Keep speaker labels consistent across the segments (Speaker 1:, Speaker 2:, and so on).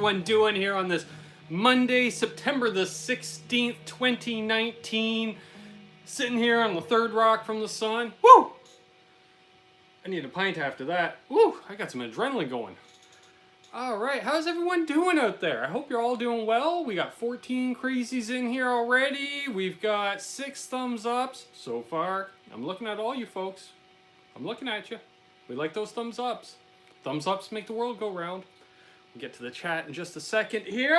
Speaker 1: everyone doing here on this Monday, September the 16th, 2019? Sitting here on the third rock from the sun. Woo! I need a pint after that. Woo! I got some adrenaline going. Alright, how's everyone doing out there? I hope you're all doing well. We got 14 crazies in here already. We've got 6 thumbs ups so far. I'm looking at all you folks. I'm looking at you. We like those thumbs ups. Thumbs ups make the world go round. We'll get to the chat in just a second here.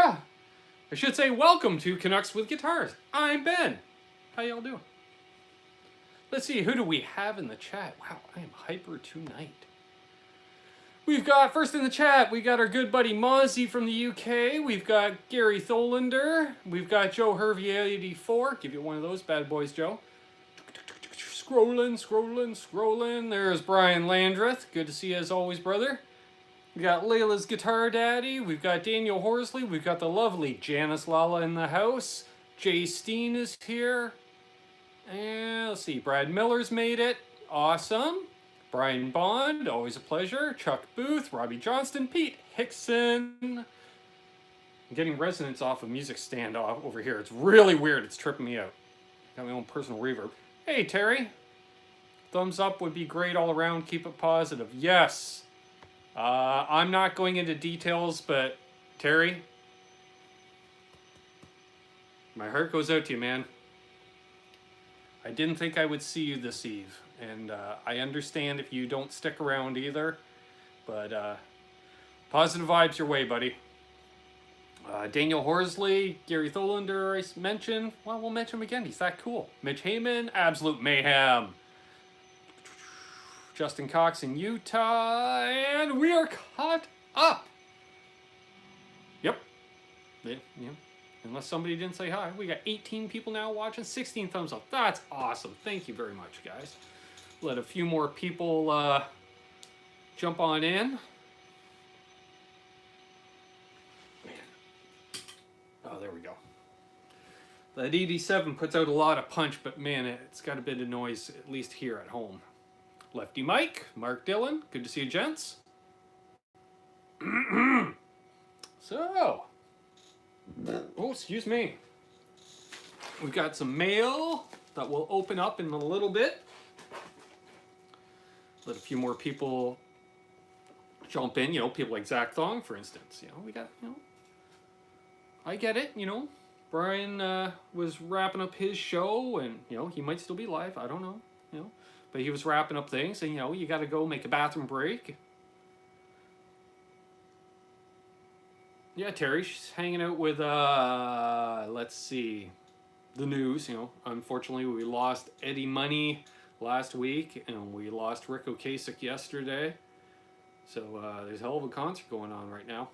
Speaker 1: I should say welcome to Canucks With Guitars. I'm Ben. How y'all doing? Let's see, who do we have in the chat? Wow, I am hyper tonight. We've got, first in the chat, we got our good buddy Mozzie from the UK. We've got Gary Tholander. We've got Joe Hervey84. Give you one of those bad boys, Joe. Scrolling. There's Brian Landreth. Good to see you as always, brother. We got Layla's Guitar Daddy. We've got Daniel Horsley. We've got the lovely Janice Lala in the house. Jay Steen is here. And let's see, Brad Miller's made it. Awesome. Brian Bond, always a pleasure. Chuck Booth, Robbie Johnston, Pete Hickson. I'm getting resonance off a music stand over here. It's really weird. It's tripping me out. Got my own personal reverb. Hey, Terry. Thumbs up would be great all around. Keep it positive. Yes. I'm not going into details, but Terry, my heart goes out to you, man. I didn't think I would see you this eve. And I understand if you don't stick around either, but positive vibes your way, buddy. Daniel Horsley, Gary Tholander, I mentioned. Well, we'll mention him again. He's that cool. Mitch Heyman, absolute mayhem. Justin Cox in Utah, and we are caught up. Yep. Yeah. Unless somebody didn't say hi. We got 18 people now watching, 16 thumbs up. That's awesome. Thank you very much, guys. Let a few more people jump on in. Man. Oh, there we go. That 87 puts out a lot of punch, but man, it's got a bit of noise, at least here at home. Lefty Mike, Mark Dillon, good to see you, gents. So, oh, excuse me. We've got some mail that will open up in a little bit. Let a few more people jump in, people like Zach Thong, for instance. We got, I get it, Brian was wrapping up his show, and, he might still be live, I don't know, but he was wrapping up things, and, you got to go make a bathroom break. Yeah, Terry, she's hanging out with, let's see, the news, Unfortunately, we lost Eddie Money last week, and we lost Rick Ocasek yesterday. So there's a hell of a concert going on right now.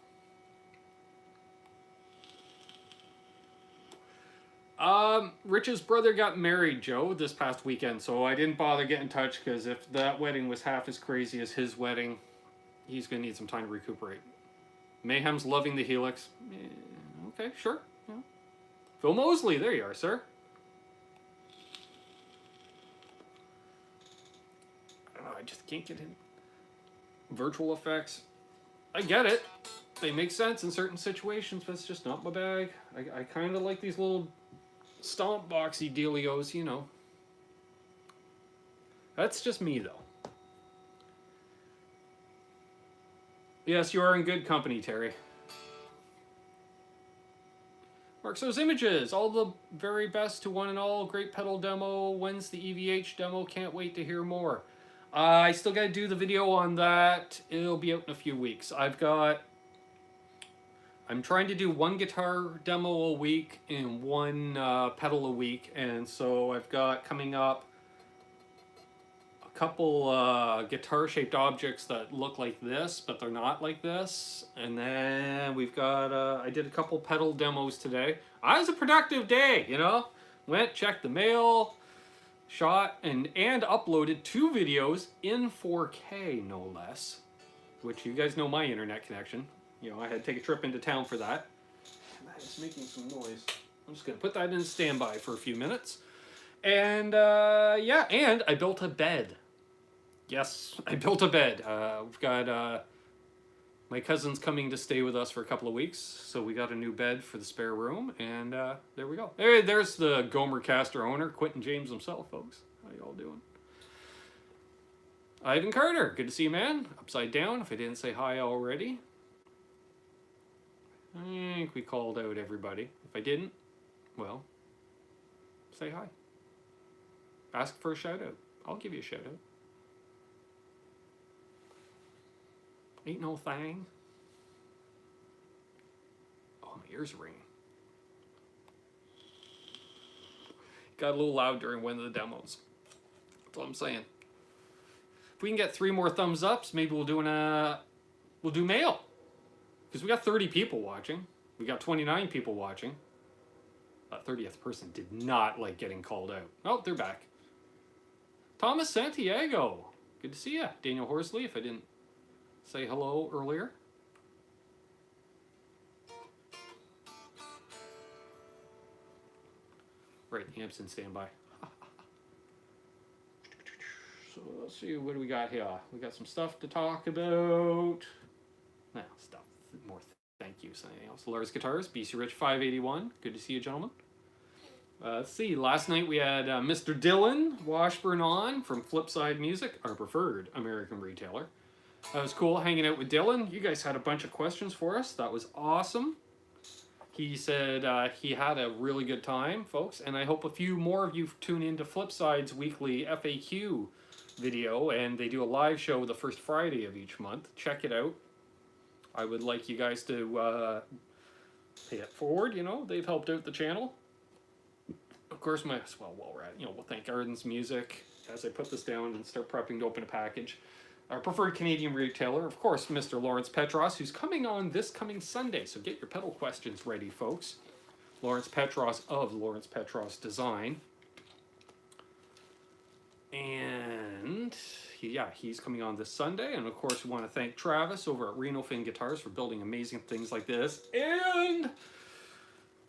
Speaker 1: Rich's brother got married, Joe, this past weekend, so I didn't bother getting in touch, because if that wedding was half as crazy as his wedding, he's going to need some time to recuperate. Mayhem's loving the Helix. Okay, sure. Yeah. Phil Mosley, there you are, sir. I just can't get in. Virtual effects. I get it. They make sense in certain situations, but it's just not my bag. I kind of like these little stomp boxy dealios, That's just me, though. Yes, you are in good company, Terry. Marks those images. All the very best to one and all. Great pedal demo. When's the EVH demo? Can't wait to hear more. I still got to do the video on that. It'll be out in a few weeks. I'm trying to do one guitar demo a week and one pedal a week. And so I've got coming up a couple guitar-shaped objects that look like this, but they're not like this. And then we've got, I did a couple pedal demos today. It was a productive day, Went, checked the mail, shot and uploaded 2 videos in 4K, no less, which you guys know my internet connection. I had to take a trip into town for that. And that is making some noise. I'm just going to put that in standby for a few minutes. And, yeah, and I built a bed. Yes, I built a bed. We've got My cousin's coming to stay with us for a couple of weeks, so we got a new bed for the spare room, and there we go. Hey, there's the Gomer Caster owner, Quentin James himself, folks. How y'all doing? Ivan Carter, good to see you, man. Upside down, if I didn't say hi already. I think we called out everybody. If I didn't, well, say hi. Ask for a shout out. I'll give you a shout out. Ain't no thing. Oh, my ears are ringing. Got a little loud during one of the demos. That's all I'm saying. If we can get 3 more thumbs ups, maybe we'll do mail. Because we got 30 people watching. We got 29 people watching. That 30th person did not like getting called out. Oh, they're back. Thomas Santiago. Good to see you. Daniel Horsley, if I didn't say hello earlier. Right, Hampson, stand by. So let's see, what do we got here? We got some stuff to talk about. No, stuff. More thank yous than anything else. Lars Guitars, BC Rich 581. Good to see you, gentlemen. Let's see, last night we had Mr. Dylan Washburn on from Flipside Music, our preferred American retailer. That was cool hanging out with Dylan. You guys had a bunch of questions for us. That was awesome. He said he had a really good time, folks, and I hope a few more of you tune into Flipside's weekly FAQ video, and they do a live show the first Friday of each month. Check it out. I would like you guys to pay it forward. You know, they've helped out the channel. Of course, while we're at, we'll thank Ardens Music as I put this down and start prepping to open a package. Our preferred Canadian retailer, of course, Mr. Lawrence Petross, who's coming on this coming Sunday. So get your pedal questions ready, folks. Lawrence Petross of Lawrence Petross Design. And he's coming on this Sunday. And of course, we want to thank Travis over at Reno Fin Guitars for building amazing things like this. And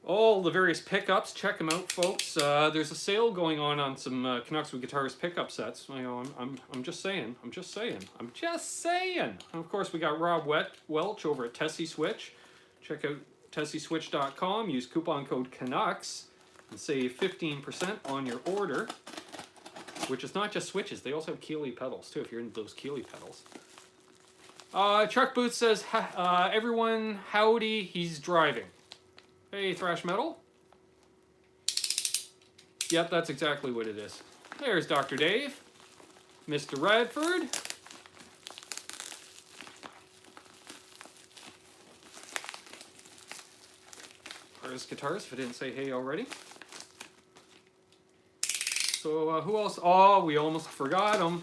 Speaker 1: all the various pickups. Check them out, folks. There's a sale going on some Canucks With Guitars pickup sets. I'm just saying. And of course, we got Rob Welch over at Tesi Switch. Check out tesiswitch.com. Use coupon code Canucks and save 15% on your order. Which is not just switches. They also have Keeley pedals too, if you're into those Keeley pedals. Chuck Booth says, everyone, howdy, he's driving. Hey, Thrash Metal. Yep, that's exactly what it is. There's Dr. Dave. Mr. Radford. There's Guitars, if I didn't say hey already. So who else? Oh, we almost forgot him.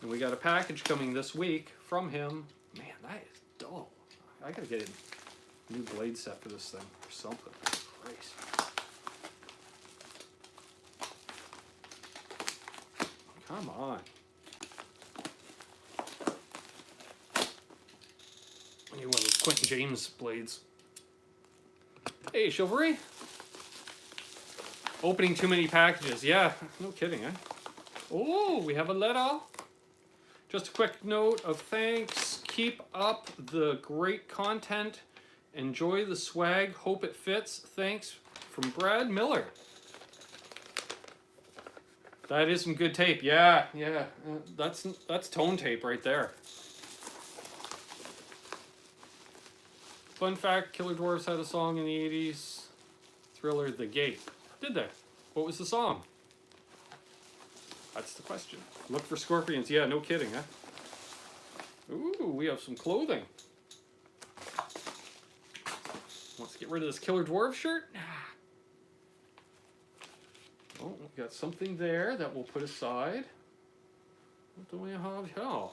Speaker 1: And we got a package coming this week from him. Man, that is dull. I gotta get a new blade set for this thing or something. Christ. Come on. I need one of those Quentin James blades. Hey, Chivalry. Opening too many packages. Yeah, no kidding, eh? Oh, we have a letter. Just a quick note of thanks. Keep up the great content. Enjoy the swag. Hope it fits. Thanks from Brad Miller. That is some good tape. Yeah. That's tone tape right there. Fun fact, Killer Dwarfs had a song in the 80s. Thriller, The Gate. Did they? What was the song? That's the question. Look for scorpions. Yeah, no kidding, huh? Ooh, we have some clothing. Wants to get rid of this Killer Dwarf shirt? Oh, we got something there that we'll put aside. What do we have here?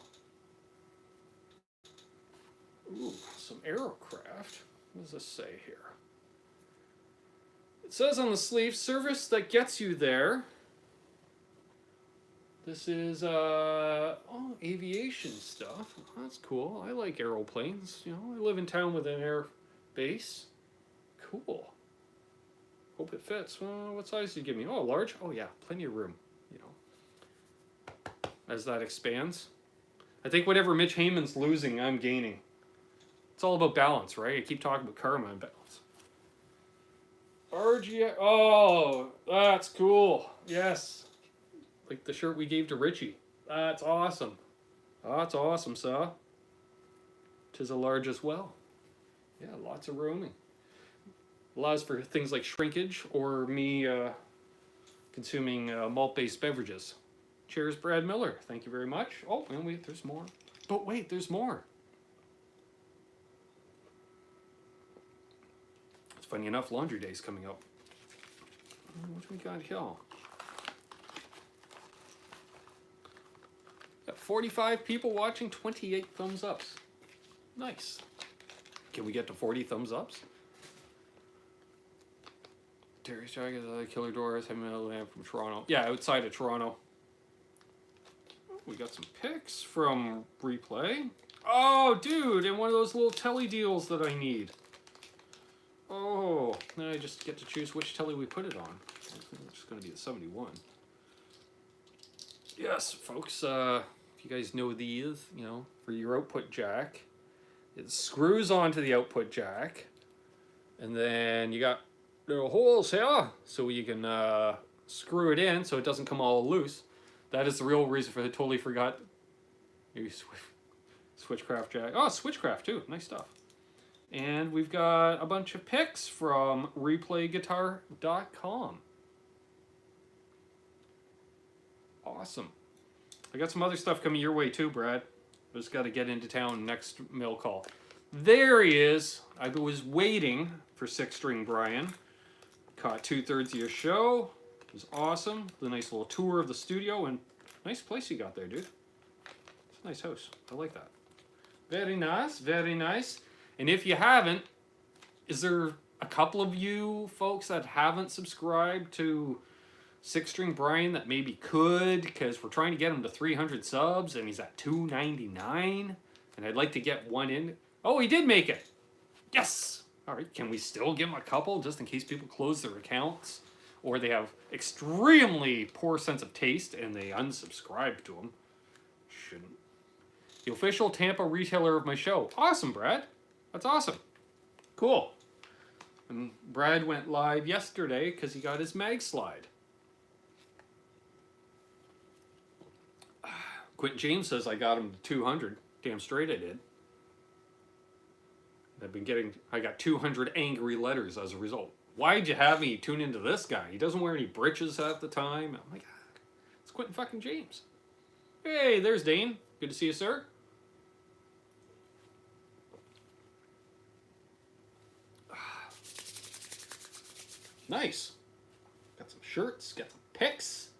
Speaker 1: Ooh, some Aerocraft. What does this say here? It says on the sleeve, service that gets you there. This is, aviation stuff. That's cool. I like aeroplanes. I live in town with an air base. Cool. Hope it fits. Well, what size did you give me? Oh, large? Oh, yeah. Plenty of room, as that expands. I think whatever Mitch Heyman's losing, I'm gaining. It's all about balance, right? I keep talking about karma and balance. RGA. Oh, that's cool. Yes. Like the shirt we gave to Richie. That's awesome. That's awesome, sir. 'Tis a large as well. Yeah, lots of rooming. Allows for things like shrinkage or me consuming malt-based beverages. Cheers, Brad Miller. Thank you very much. Oh, and wait, there's more. But wait, there's more. It's funny enough, laundry day's coming up. What do we got here? Got 45 people watching, 28 thumbs ups. Nice. Can we get to 40 thumbs ups? Terry Strike is Killer Doors, heavy metal lamp from Toronto. Yeah, outside of Toronto. We got some pics from Replay. Oh, dude, and one of those little telly deals that I need. Oh, then I just get to choose which telly we put it on. It's just going to be the 71. Yes, folks, if you guys know these, you know, for your output jack, it screws onto the output jack, and then you got little holes here so you can screw it in so it doesn't come all loose. That is the real reason for the totally forgot. Maybe Switchcraft jack. Oh, Switchcraft too. Nice stuff. And we've got a bunch of pics from replayguitar.com. Awesome. I got some other stuff coming your way too, Brad. I just got to get into town next mail call. There he is. I was waiting for 6-string Brian. Caught 2/3 of your show. It was awesome. The nice little tour of the studio, and nice place you got there, dude. It's a nice house. I like that. Very nice, very nice. And if you haven't, is there a couple of you folks that haven't subscribed to 6-string Brian that maybe could? Because we're trying to get him to 300 subs, and he's at 299. And I'd like to get one in. Oh, he did make it. Yes. All right. Can we still give him a couple just in case people close their accounts? Or they have extremely poor sense of taste and they unsubscribe to them. Shouldn't. The official Tampa retailer of my show. Awesome, Brad. That's awesome. Cool. And Brad went live yesterday because he got his mag slide. Quentin James says I got him to 200. Damn straight I did. I got 200 angry letters as a result. Why'd you have me tune into this guy? He doesn't wear any britches at the time. I'm like, it's Quentin fucking James. Hey, there's Dane. Good to see you, sir. Nice. Got some shirts, got some pics.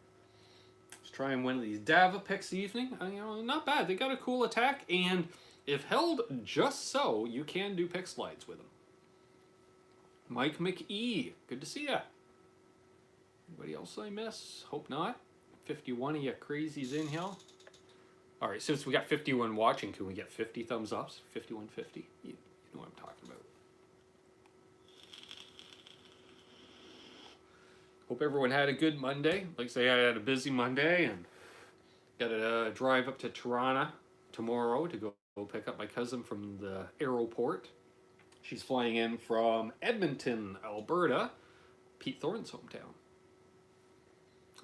Speaker 1: Let's try one of these Dava pics this evening. You know, not bad. They got a cool attack, and if held just so, you can do pic slides with them. Mike McE, good to see ya. Anybody else I miss? Hope not. 51 of you crazies in here. All right, since we got 51 watching, can we get 50 thumbs ups? 5150. You know what I'm talking about. Hope everyone had a good Monday. Like I say, I had a busy Monday and got to drive up to Toronto tomorrow to go pick up my cousin from the aeroport. She's flying in from Edmonton, Alberta, Pete Thorne's hometown.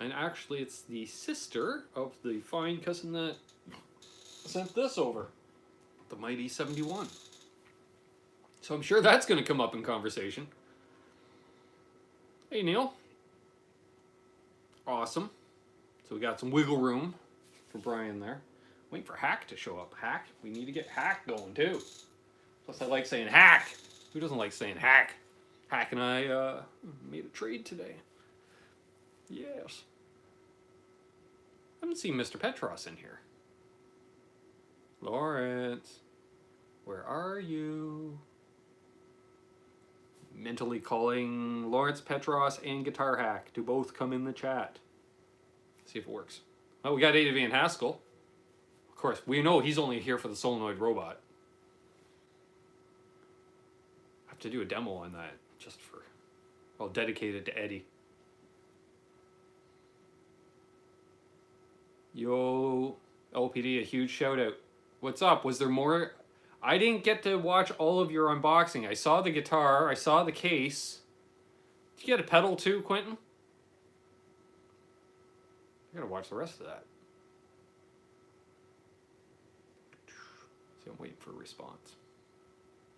Speaker 1: And actually, it's the sister of the fine cousin that sent this over, the Mighty 71. So I'm sure that's going to come up in conversation. Hey, Neil. Awesome. So we got some wiggle room for Brian there. Waiting for Hack to show up. Hack? We need to get Hack going, too. Plus, I like saying hack. Who doesn't like saying hack? Hack and I made a trade today. Yes. I haven't seen Mr. Petross in here. Lawrence, where are you? Mentally calling Lawrence Petross and Guitar Hack to both come in the chat. See if it works. Oh, we got Ada Van Haskell. Of course, we know he's only here for the solenoid robot. To do a demo on that just for, well, dedicated to Eddie. Yo, LPD, a huge shout out. What's up? Was there more? I didn't get to watch all of your unboxing. I saw the guitar. I saw the case. Did you get a pedal too, Quentin? I gotta watch the rest of that. So I'm waiting for a response.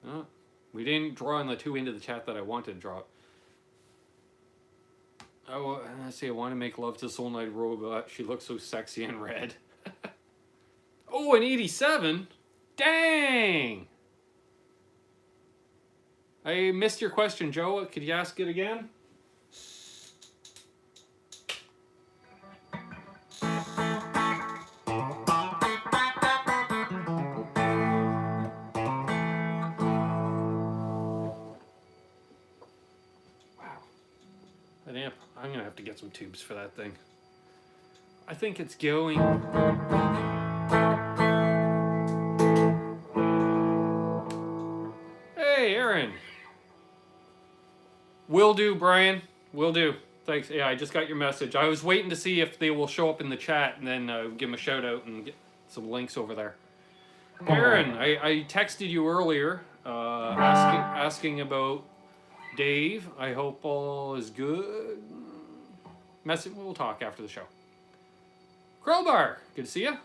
Speaker 1: Oh, we didn't draw on the two into the chat that I wanted to draw. Oh, let's see. I want to make love to Soul Knight Robot. She looks so sexy in red. Oh, an 87? Dang! I missed your question, Joe. Could you ask it again? I'm going to have to get some tubes for that thing. I think it's going. Hey, Aaron. Will do, Brian. Will do. Thanks. Yeah, I just got your message. I was waiting to see if they will show up in the chat and then give them a shout out and get some links over there. Aaron, I texted you earlier asking about Dave. I hope all is good. We'll talk after the show. Crowbar, good to see you.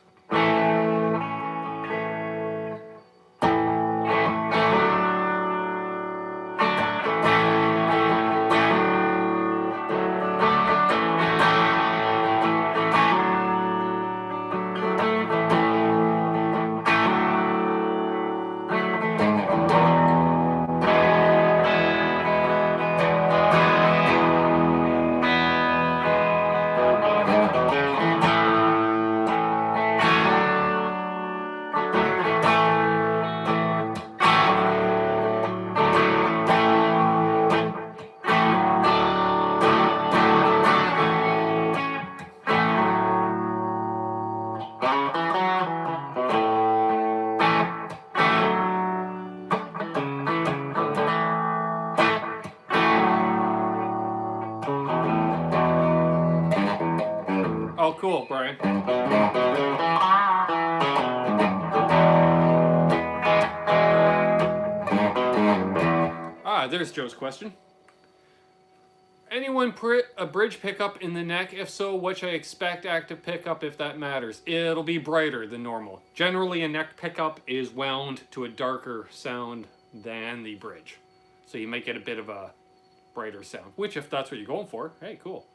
Speaker 1: Cool, Brian. There's Joe's question. Anyone put a bridge pickup in the neck? If so, what should I expect active pickup if that matters? It'll be brighter than normal. Generally, a neck pickup is wound to a darker sound than the bridge. So you might get a bit of a brighter sound, which if that's what you're going for, hey, cool.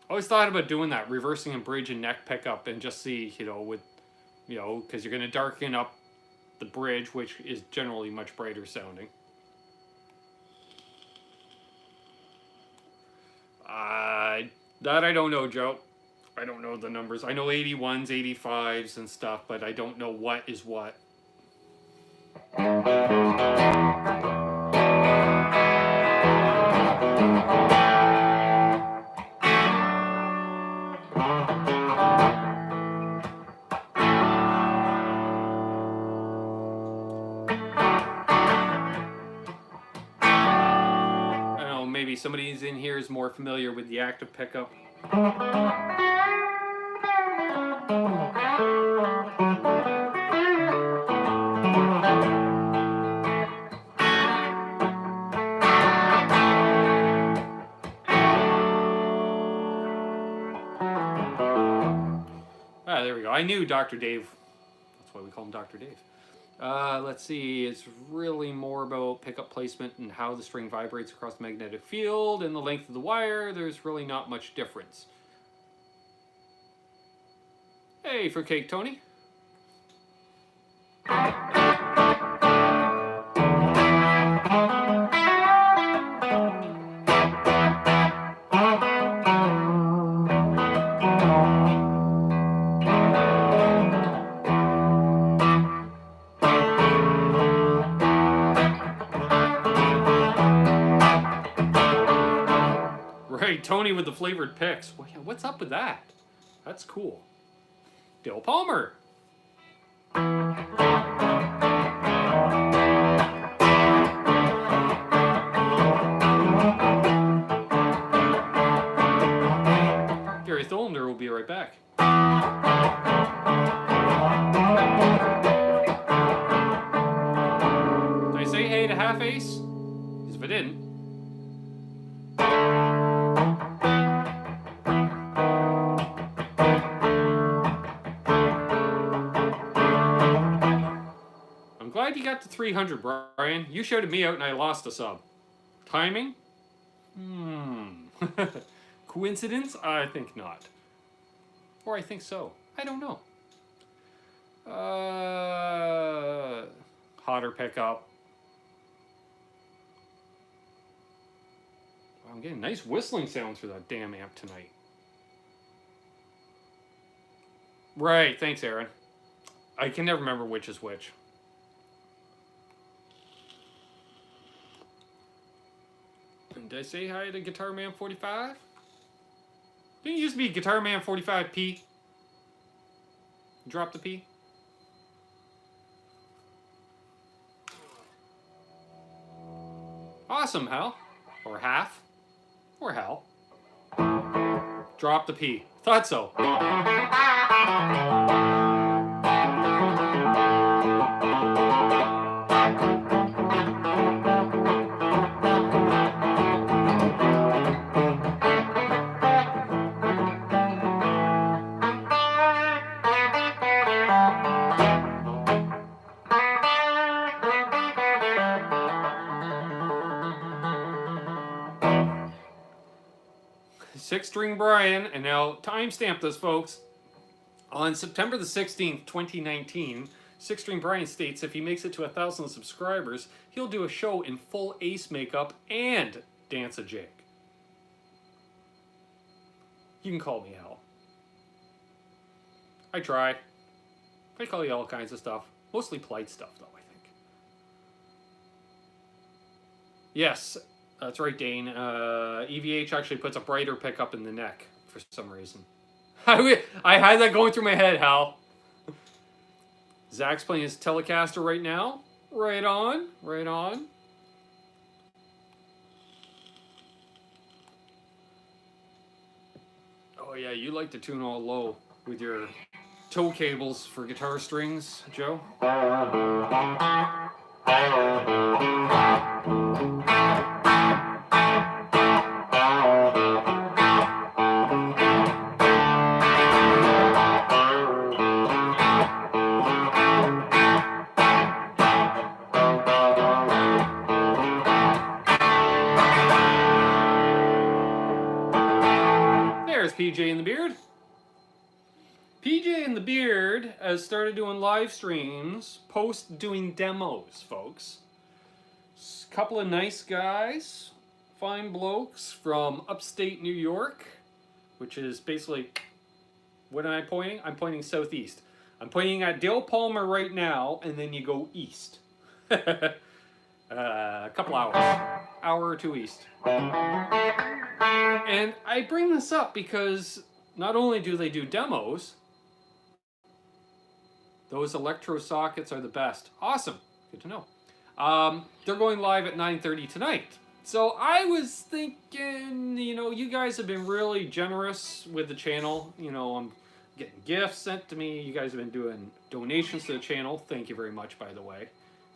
Speaker 1: I always thought about doing that, reversing a bridge and neck pickup and just see, because you're going to darken up the bridge, which is generally much brighter sounding. That I don't know, Joe. I don't know the numbers. I know 81s, 85s and stuff, but I don't know what is what. Somebody's in here is more familiar with the active pickup. There we go. I knew Dr. Dave. That's why we call him Dr. Dave. Let's see, it's really more about pickup placement and how the string vibrates across the magnetic field and the length of the wire. There's really not much difference. Hey, for cake, Tony. Tony with the flavored picks. What's up with that? That's cool. Dale Palmer. Gary Tholander will be right back. half ace? Because if I didn't. I'm glad you got to 300, Brian. You shouted me out and I lost a sub. Timing? Coincidence? I think not. Or I think so. I don't know. Hotter pickup. Wow, I'm getting nice whistling sounds for that damn amp tonight. Right, thanks, Aaron. I can never remember which is which. And did I say hi to Guitar Man 45? Didn't it used to be Guitar Man 45P? Drop the P. Awesome, Hal. Or half. Or Hal. Drop the P. Thought so. Six-string Brian, and now timestamp this, folks. On September the 16th, 2019, Six-string Brian states if he makes it to 1,000 subscribers, he'll do a show in full Ace makeup and dance a jig. You can call me Hal. I try. I call you all kinds of stuff. Mostly polite stuff, though, I think. Yes. That's right, Dane. EVH actually puts a brighter pickup in the neck for some reason. I had that going through my head, Hal. Zach's playing his Telecaster right now. Right on. Right on. Oh, yeah, you like to tune all low with your toe cables for guitar strings, Joe. PJ and the Beard. PJ and the Beard has started doing live streams, post doing demos, folks. A couple of nice guys, fine blokes from upstate New York, which is basically, what am I pointing? I'm pointing southeast. I'm pointing at Dale Palmer right now, and then you go east. A couple hours. Hour or two east. And I bring this up because not only do they do demos, those electro sockets are the best. Awesome. Good to know. They're going live at 9:30 tonight. So I was thinking, you know, you guys have been really generous with the channel. You know, I'm getting gifts sent to me. You guys have been doing donations to the channel. Thank you very much, by the way.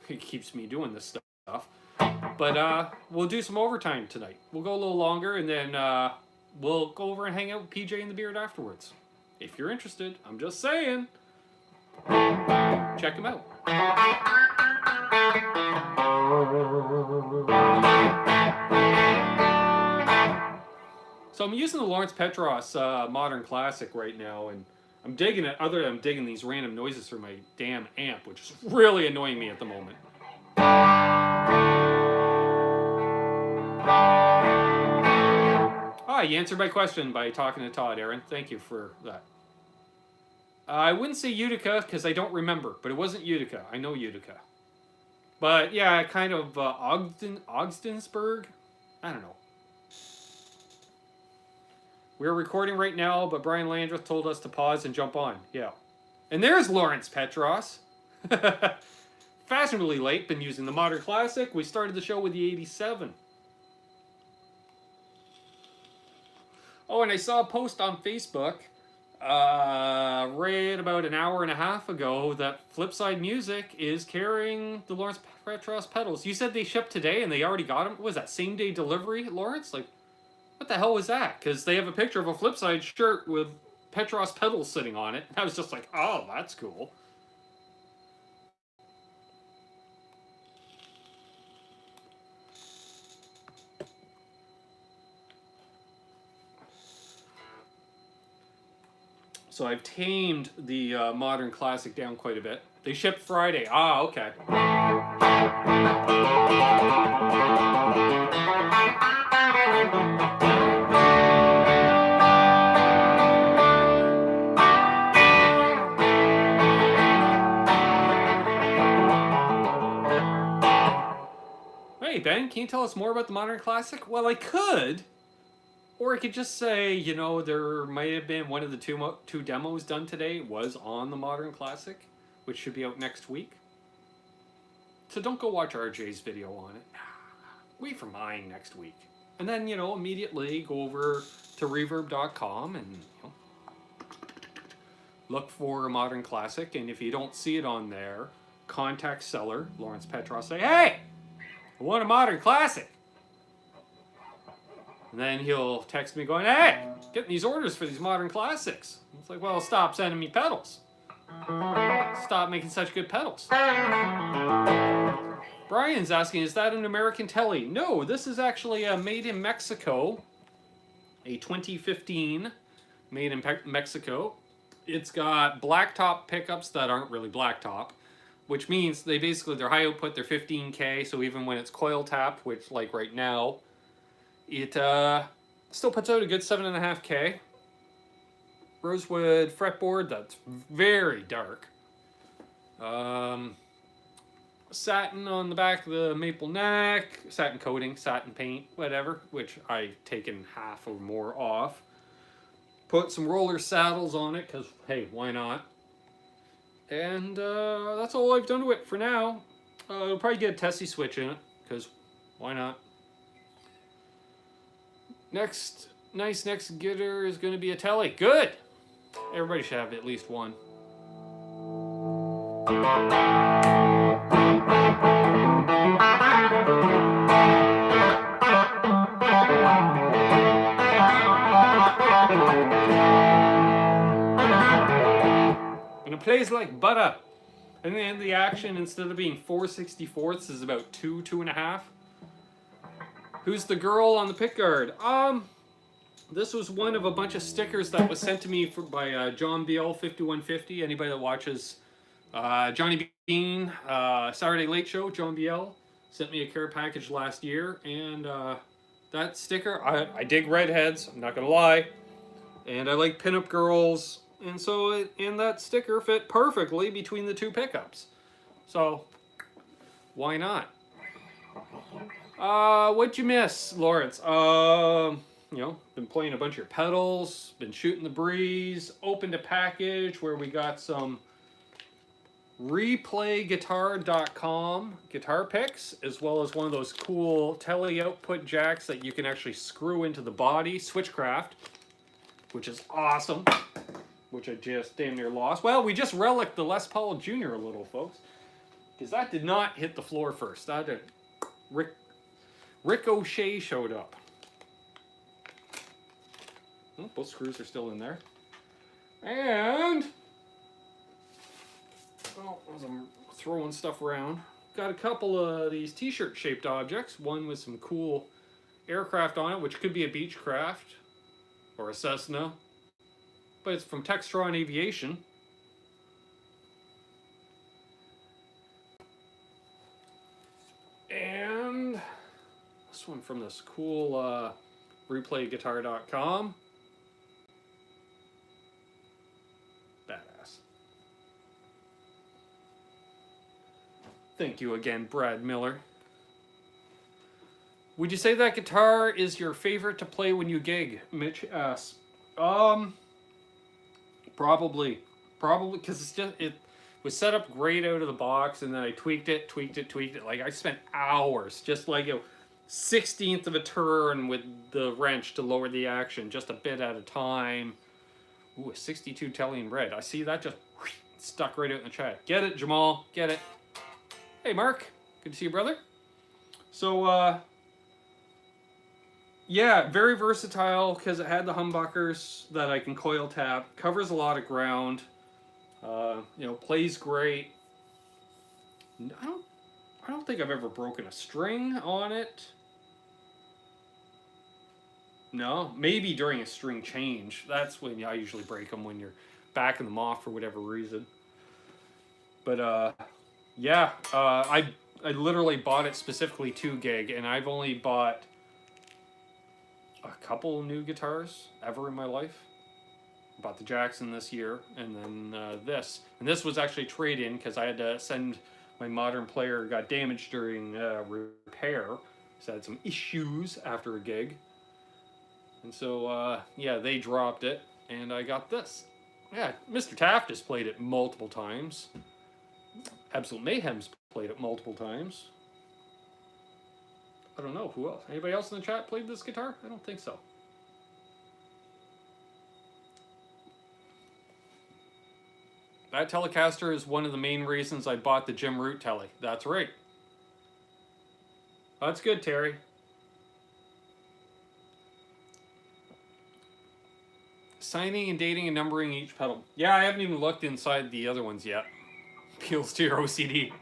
Speaker 1: It keeps me doing this stuff. But we'll do some overtime tonight. We'll go a little longer, and then we'll go over and hang out with PJ and the Beard afterwards. If you're interested, I'm just saying. Check him out. So I'm using the Lawrence Petross Modern Classic right now, and I'm digging it. Other than I'm digging these random noises through my damn amp, which is really annoying me at the moment. Ah, you answered my question by talking to Todd, Aaron. Thank you for that. I wouldn't say Utica because I don't remember, but it wasn't Utica. I know Utica. But yeah, kind of Ogdensburg? I don't know. We're recording right now, but Brian Landreth told us to pause and jump on. Yeah. And there's Lawrence Petross. Fashionably late, been using the Modern Classic. We started the show with the 87. Oh, and I saw a post on Facebook Read about an hour and a half ago that Flipside Music is carrying the Lawrence Petross pedals. You said they shipped today and they already got them? What was that, same day delivery, Lawrence? Like, what the hell was that? Because they have a picture of a Flipside shirt with Petross pedals sitting on it. I was just like, oh, that's cool. So I've tamed the Modern Classic down quite a bit. They shipped Friday. Ah, okay. Hey, Ben, can you tell us more about the Modern Classic? Well, I could. Or I could just say, you know, there might have been one of the two demos done today was on the Modern Classic, which should be out next week. So don't go watch RJ's video on it. Wait for mine next week. And then, you know, immediately go over to reverb.com and, you know, look for a Modern Classic. And if you don't see it on there, contact seller, Lawrence Petross, say, hey, I want a Modern Classic. And then he'll text me going, hey, getting these orders for these Modern Classics. It's like, well, stop sending me pedals. Stop making such good pedals. Brian's asking, is that an American telly? No, this is actually a made in Mexico. A 2015 made in Mexico. It's got blacktop pickups that aren't really blacktop, which means they're high output, they're 15K, so even when it's coil tapped, which like right now, it still puts out a good 7.5K. Rosewood fretboard that's very dark. Satin on the back of the maple neck, satin coating, satin paint, whatever, which I've taken half or more off. Put some roller saddles on it, because, hey, why not? And that's all I've done to it for now. I'll probably get a Tesi Switch in it, because why not? Next guitar is going to be a telly. Good! Everybody should have at least one. And it plays like butter. And then the action, instead of being 4/64, is about 2.5. Who's the girl on the pickguard? This was one of a bunch of stickers that was sent to me by John BL 5150. Anybody that watches Johnny Bean, Saturday Late Show, John BL sent me a care package last year, and that sticker, I dig redheads, I'm not gonna lie, and I like pinup girls, and so and that sticker fit perfectly between the two pickups. So why not? What'd you miss, Lawrence? You know, been playing a bunch of your pedals, been shooting the breeze, opened a package where we got some replayguitar.com guitar picks, as well as one of those cool tele output jacks that you can actually screw into the body, Switchcraft, which is awesome, which I just damn near lost. Well, we just relicked the Les Paul Jr. a little, folks, because that did not hit the floor first. That did. Ricochet showed up. Oh, both screws are still in there. And, well, as I'm throwing stuff around, got a couple of these t-shirt shaped objects. One with some cool aircraft on it, which could be a Beechcraft or a Cessna, but it's from Textron Aviation. And this one from this cool replayguitar.com. Badass. Thank you again, Brad Miller. Would you say that guitar is your favorite to play when you gig? Mitch asks. Probably, because it was set up great out of the box, and then I tweaked it. Like, I spent hours, just like a 1/16 of a turn with the wrench to lower the action, just a bit at a time. Ooh, a 62 Telly in red. I see that just stuck right out in the chat. Get it, Jamal. Get it. Hey, Mark. Good to see you, brother. So, yeah, very versatile because it had the humbuckers that I can coil tap. Covers a lot of ground. You know, plays great. I don't think I've ever broken a string on it. No, maybe during a string change. That's when I usually break them, when you're backing them off for whatever reason. But yeah, I literally bought it specifically to gig, and I've only bought a couple new guitars ever in my life. I bought the Jackson this year, and then this. And this was actually trade-in because I had to send my modern player, got damaged during repair. So I had some issues after a gig. And so, yeah, they dropped it, and I got this. Yeah, Mr. Taft has played it multiple times. Absolute Mayhem's played it multiple times. I don't know, who else? Anybody else in the chat played this guitar? I don't think so. That Telecaster is one of the main reasons I bought the Jim Root Tele. That's right. That's good, Terry. Signing and dating and numbering each pedal. Yeah, I haven't even looked inside the other ones yet. Appeals to your OCD.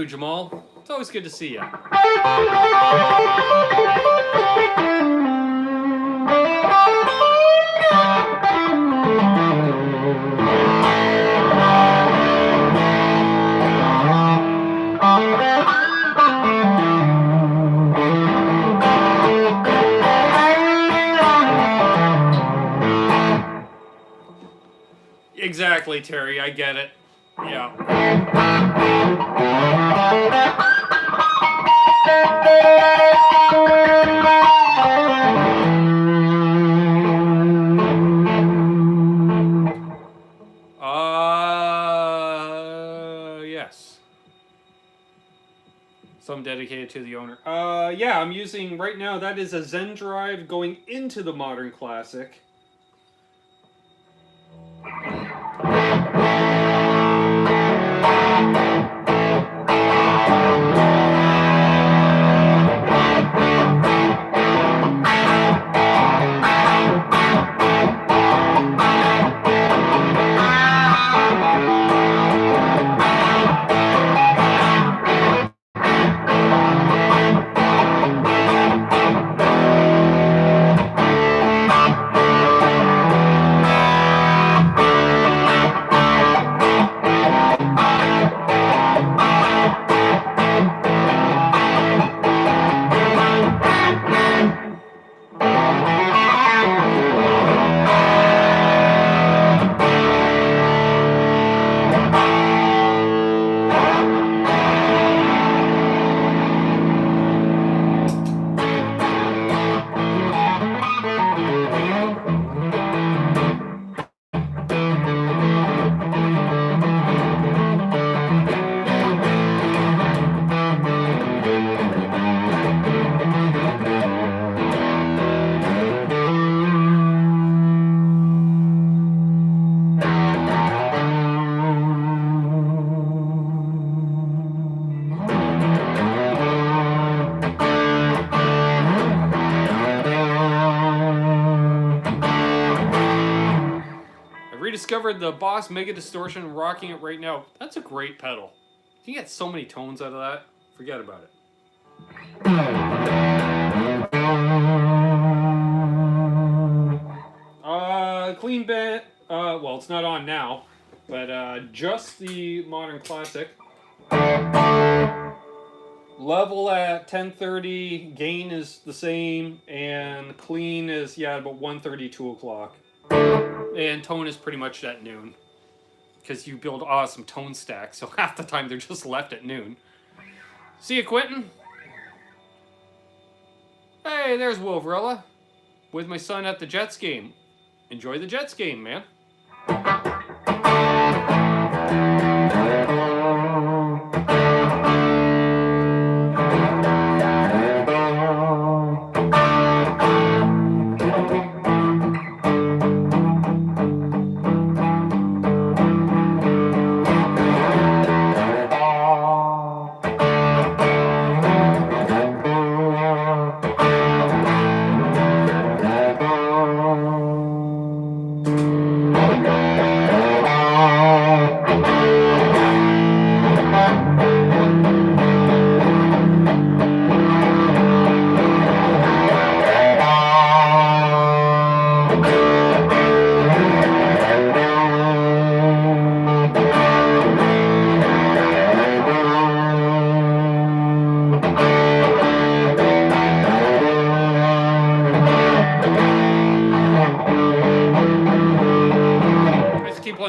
Speaker 1: Jamal. It's always good to see you. Exactly, Terry. I get it. Yeah. Yes. Some dedicated to the owner. Yeah, I'm using right now, that is a Zen drive going into the Modern Classic. Discovered the Boss Mega Distortion, rocking it right now. That's a great pedal. You can get so many tones out of that. Forget about it. Clean bit. Well, it's not on now, but just the Modern Classic. Level at 10:30, gain is the same, and clean is, yeah, about 1:30, 2 o'clock. And tone is pretty much at noon. Because you build awesome tone stacks, so half the time they're just left at noon. See you, Quentin. Hey, there's Wolverella. With my son at the Jets game. Enjoy the Jets game, man.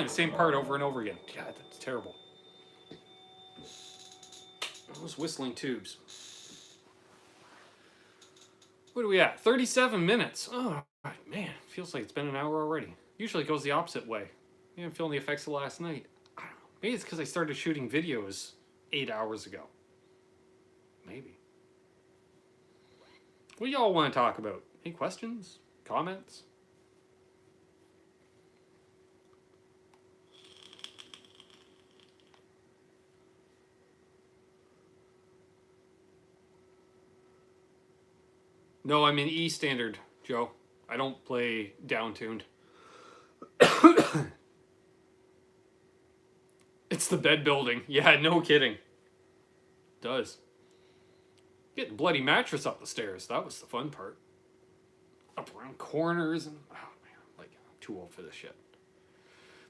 Speaker 1: Same part over and over again. God, that's terrible. Those whistling tubes. What are we at? 37 minutes. Oh, man. Feels like it's been an hour already. Usually it goes the opposite way. Yeah, I'm feeling the effects of last night. I don't know. Maybe it's because I started shooting videos 8 hours ago. Maybe. What do y'all want to talk about? Any questions? Comments? No, I'm in E standard, Joe. I don't play down-tuned. It's the bed building. Yeah, no kidding. It does. Get the bloody mattress up the stairs. That was the fun part. Up around corners and oh man, like I'm too old for this shit.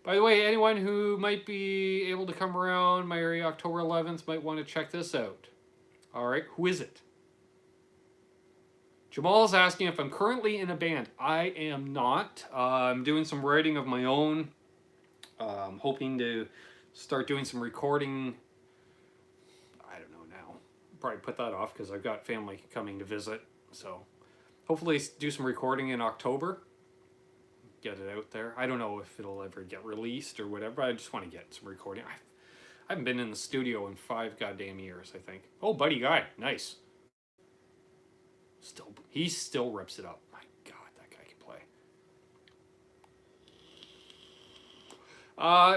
Speaker 1: By the way, anyone who might be able to come around my area October 11th might want to check this out. All right, who is it? Jamal's asking if I'm currently in a band. I am not. I'm doing some writing of my own. Hoping to start doing some recording. I don't know now. Probably put that off because I've got family coming to visit. So hopefully do some recording in October. Get it out there. I don't know if it'll ever get released or whatever, but I just want to get some recording. I haven't been in the studio in 5 goddamn years, I think. Oh, Buddy Guy. Nice. He still rips it up. My God, that guy can play.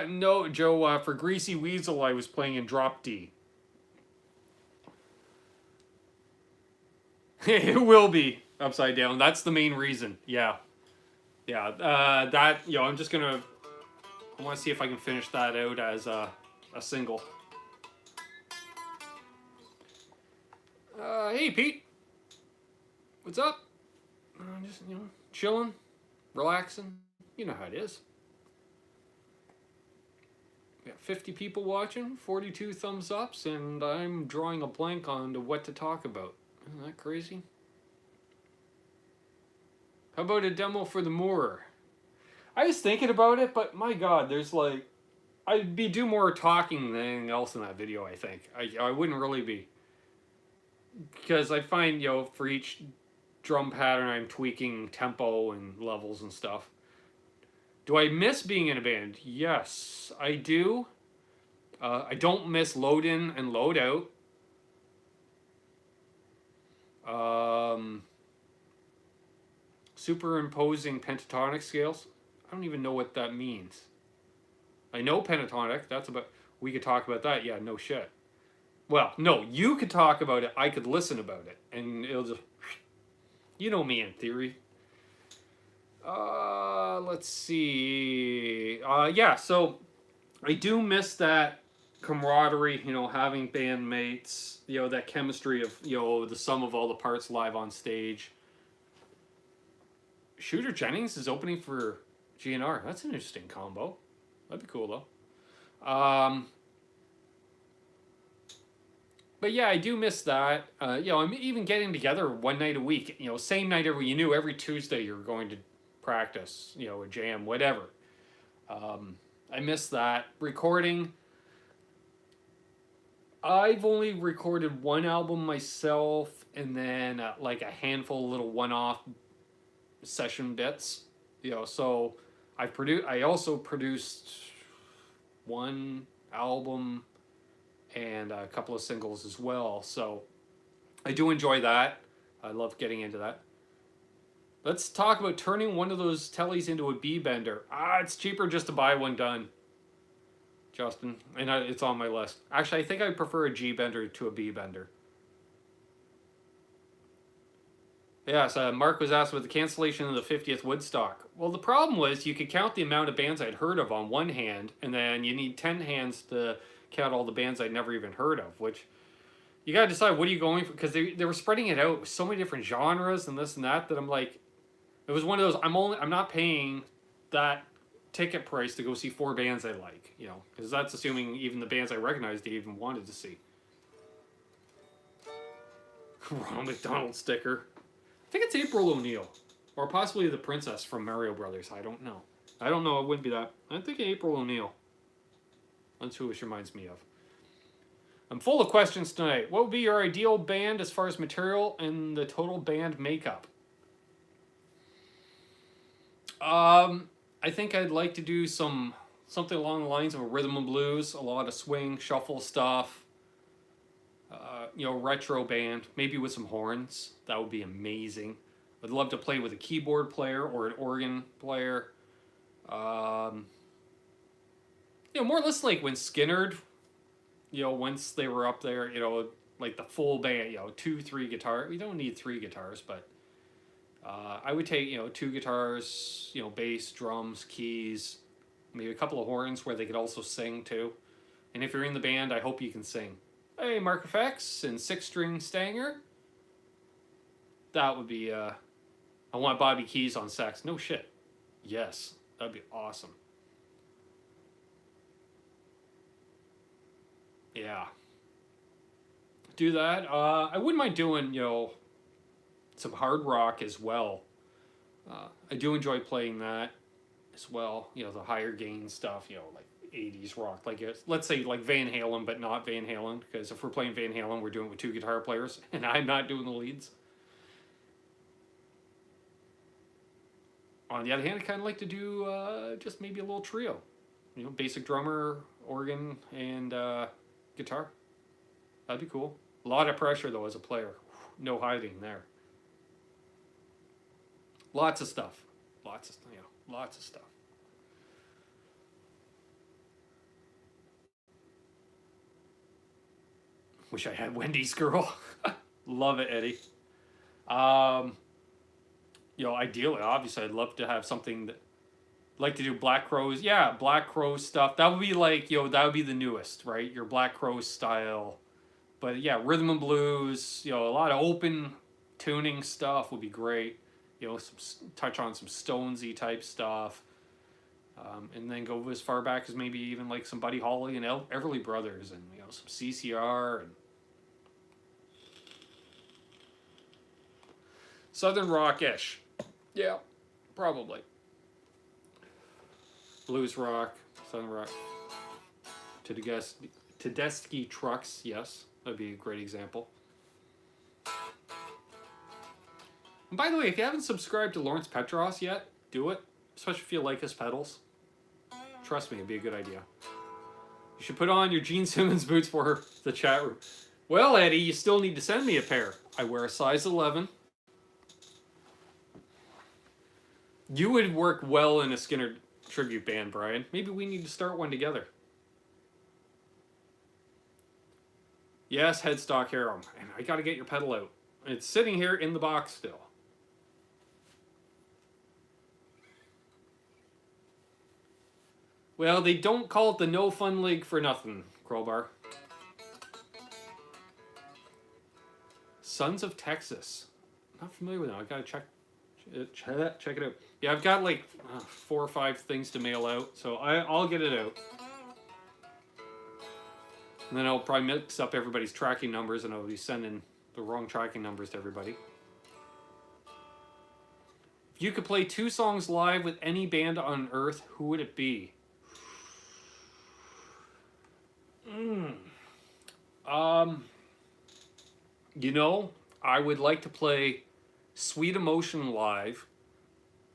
Speaker 1: No, Joe, for Greasy Weasel, I was playing in drop D. It will be upside down. That's the main reason. Yeah. Yeah, that, you know, I'm just gonna, I want to see if I can finish that out as a single. Hey, Pete. What's up? Just, you know, chilling, relaxing. You know how it is. We got 50 people watching, 42 thumbs ups, and I'm drawing a blank on to what to talk about. Isn't that crazy? How about a demo for the Moorer? I was thinking about it, but my God, there's like, I'd do more talking than anything else in that video, I think. I wouldn't really be. Because I find, you know, for each drum pattern, I'm tweaking tempo and levels and stuff. Do I miss being in a band? Yes, I do. I don't miss load in and load out. Superimposing pentatonic scales. I don't even know what that means. I know pentatonic. That's about. We could talk about that. Yeah, no shit. Well, no, you could talk about it. I could listen about it, and it'll just. You know me in theory. Let's see. Yeah, so I do miss that camaraderie, you know, having bandmates, you know, that chemistry of, you know, the sum of all the parts live on stage. Shooter Jennings is opening for GNR. That's an interesting combo. That'd be cool, though. But yeah, I do miss that. You know, I'm even getting together one night a week. You know, same night you knew every Tuesday you're going to practice. You know, a jam, whatever. I miss that recording. I've only recorded one album myself, and then like a handful of little one-off session bits. You know, so I also produced one album and a couple of singles as well. So I do enjoy that. I love getting into that. Let's talk about turning one of those tellies into a B bender. It's cheaper just to buy one done, Justin, and it's on my list. Actually, I think I prefer a G bender to a B bender. Yes, Mark was asked about the cancellation of the 50th Woodstock. Well, the problem was you could count the amount of bands I'd heard of on one hand, and then you need 10 hands to count all the bands I'd never even heard of, which you got to decide what are you going for, because they were spreading it out with so many different genres and this and that I'm like, it was one of those, I'm not paying that ticket price to go see 4 bands I like, you know, because that's assuming even the bands I recognized they even wanted to see. Ronald McDonald sticker. I think it's April O'Neil, or possibly the princess from Mario Brothers. I don't know. It wouldn't be that. I'm thinking April O'Neil. That's who it reminds me of. I'm full of questions tonight. What would be your ideal band as far as material and the total band makeup? I think I'd like to do something along the lines of a rhythm and blues, a lot of swing, shuffle stuff. You know, retro band, maybe with some horns. That would be amazing. I'd love to play with a keyboard player or an organ player. You know, more or less like when Skinnerd, you know, once they were up there, you know, like the full band, you know, 2-3 guitars. We don't need 3 guitars, but I would take, you know, 2 guitars, you know, bass, drums, keys, maybe a couple of horns where they could also sing too. And if you're in the band, I hope you can sing. Hey, Mark Effects and 6-string Stanger. That would be, I want Bobby Keys on sax. No shit. Yes, that'd be awesome. Yeah. Do that. I wouldn't mind doing, you know, some hard rock as well. I do enjoy playing that as well. You know, the higher gain stuff, you know, like 80s rock, like let's say like Van Halen, but not Van Halen, because if we're playing Van Halen, we're doing it with 2 guitar players, and I'm not doing the leads. On the other hand, I kind of like to do just maybe a little trio, you know, basic drummer, organ, and guitar. That'd be cool. A lot of pressure though as a player. No hiding there. Lots of stuff. Lots of stuff. Wish I had Wendy's girl. Love it, Eddie. You know, ideally, obviously, I'd love to have something that, like to do Black Crowes. Yeah, Black Crowes stuff. That would be like, you know, that would be the newest, right? Your Black Crowes style. But yeah, rhythm and blues. You know, a lot of open tuning stuff would be great. You know, touch on some Stonesy type stuff. And then go as far back as maybe even like some Buddy Holly and Everly Brothers, and you know, some CCR and Southern rock-ish. Yeah, probably. Blues rock, Southern rock. Tedeschi Trucks, yes, that'd be a great example. And by the way, if you haven't subscribed to Lawrence Petross yet, do it. Especially if you like his pedals. Trust me, it'd be a good idea. You should put on your Gene Simmons boots for the chat room. Well, Eddie, you still need to send me a pair. I wear a size 11. You would work well in a Skinner tribute band, Brian. Maybe we need to start one together. Yes, headstock harem. And I gotta get your pedal out. It's sitting here in the box still. Well, they don't call it the No Fun League for nothing, Crowbar. Sons of Texas. Not familiar with them. I gotta check it out. Yeah, I've got like 4 or 5 things to mail out, so I'll get it out. And then I'll probably mix up everybody's tracking numbers and I'll be sending the wrong tracking numbers to everybody. If you could play 2 songs live with any band on earth, who would it be? You know, I would like to play Sweet Emotion live.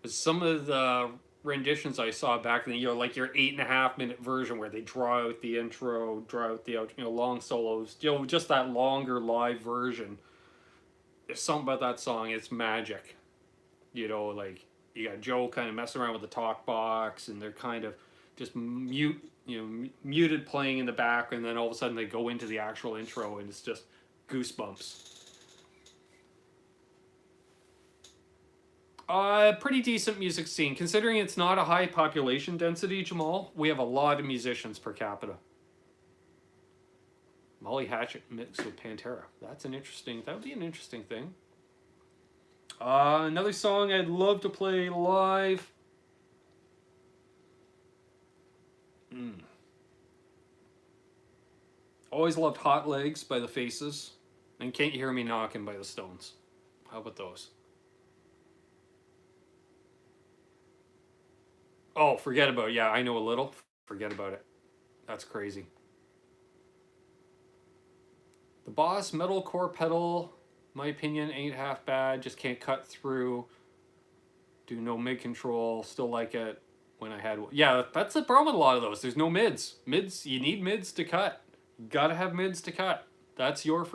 Speaker 1: Some of the renditions I saw back in the year, like your 8.5-minute version where they draw out the intro, draw out the outro, you know, long solos, you know, just that longer live version. There's something about that song, it's magic. You know, like you got Joe kind of messing around with the talk box, and they're kind of just muted playing in the back, and then all of a sudden they go into the actual intro, and it's just goosebumps. Pretty decent music scene. Considering it's not a high population density, Jamal, we have a lot of musicians per capita. Molly Hatchet mixed with Pantera. That would be an interesting thing. Another song I'd love to play live. Always loved Hot Legs by the Faces. And Can't You Hear Me Knocking by the Stones. How about those? Oh, forget about it. Yeah, I Know a Little. Forget about it. That's crazy. The Boss metalcore pedal, my opinion, ain't half bad. Just can't cut through. Do no mid control. Still like it when I had... Yeah, that's the problem with a lot of those. There's no mids. Mids, you need mids to cut. You gotta have mids to cut. That's your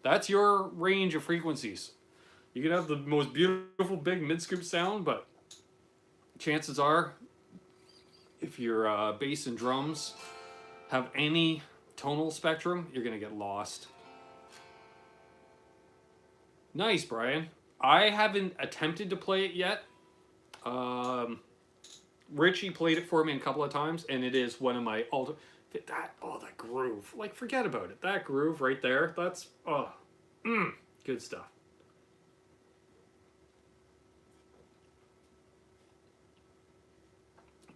Speaker 1: That's your range of frequencies. You can have the most beautiful big mid scoop sound, but chances are, if your bass and drums have any tonal spectrum, you're going to get lost. Nice, Brian. I haven't attempted to play it yet. Richie played it for me a couple of times, and it is one of my that groove. Like, forget about it. That groove right there, that's, good stuff.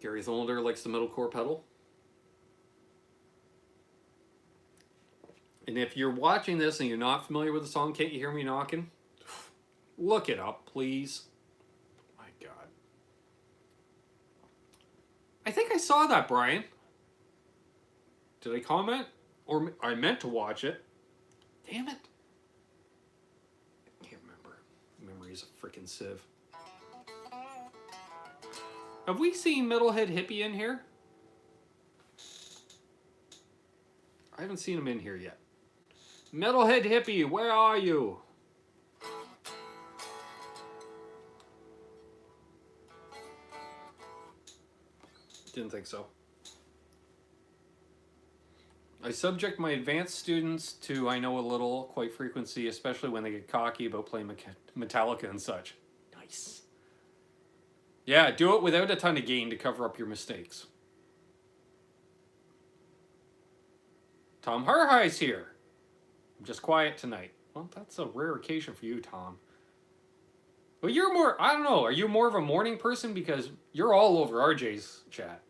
Speaker 1: Gary Tholander likes the metalcore pedal. And if you're watching this and you're not familiar with the song Can't You Hear Me Knocking, look it up, please. My God. I think I saw that, Brian. Did I comment? Or I meant to watch it. Damn it. I can't remember. Memory's a freaking sieve. Have we seen Metalhead Hippie in here? I haven't seen him in here yet. Metalhead Hippie, where are you? Didn't think so. I subject my advanced students to I Know a Little quite frequently, especially when they get cocky about playing Metallica and such. Nice. Yeah, do it without a ton of gain to cover up your mistakes. Tom Harhigh's here. I'm just quiet tonight. Well, that's a rare occasion for you, Tom. Well, you're more, I don't know, are you more of a morning person? Because you're all over RJ's chat.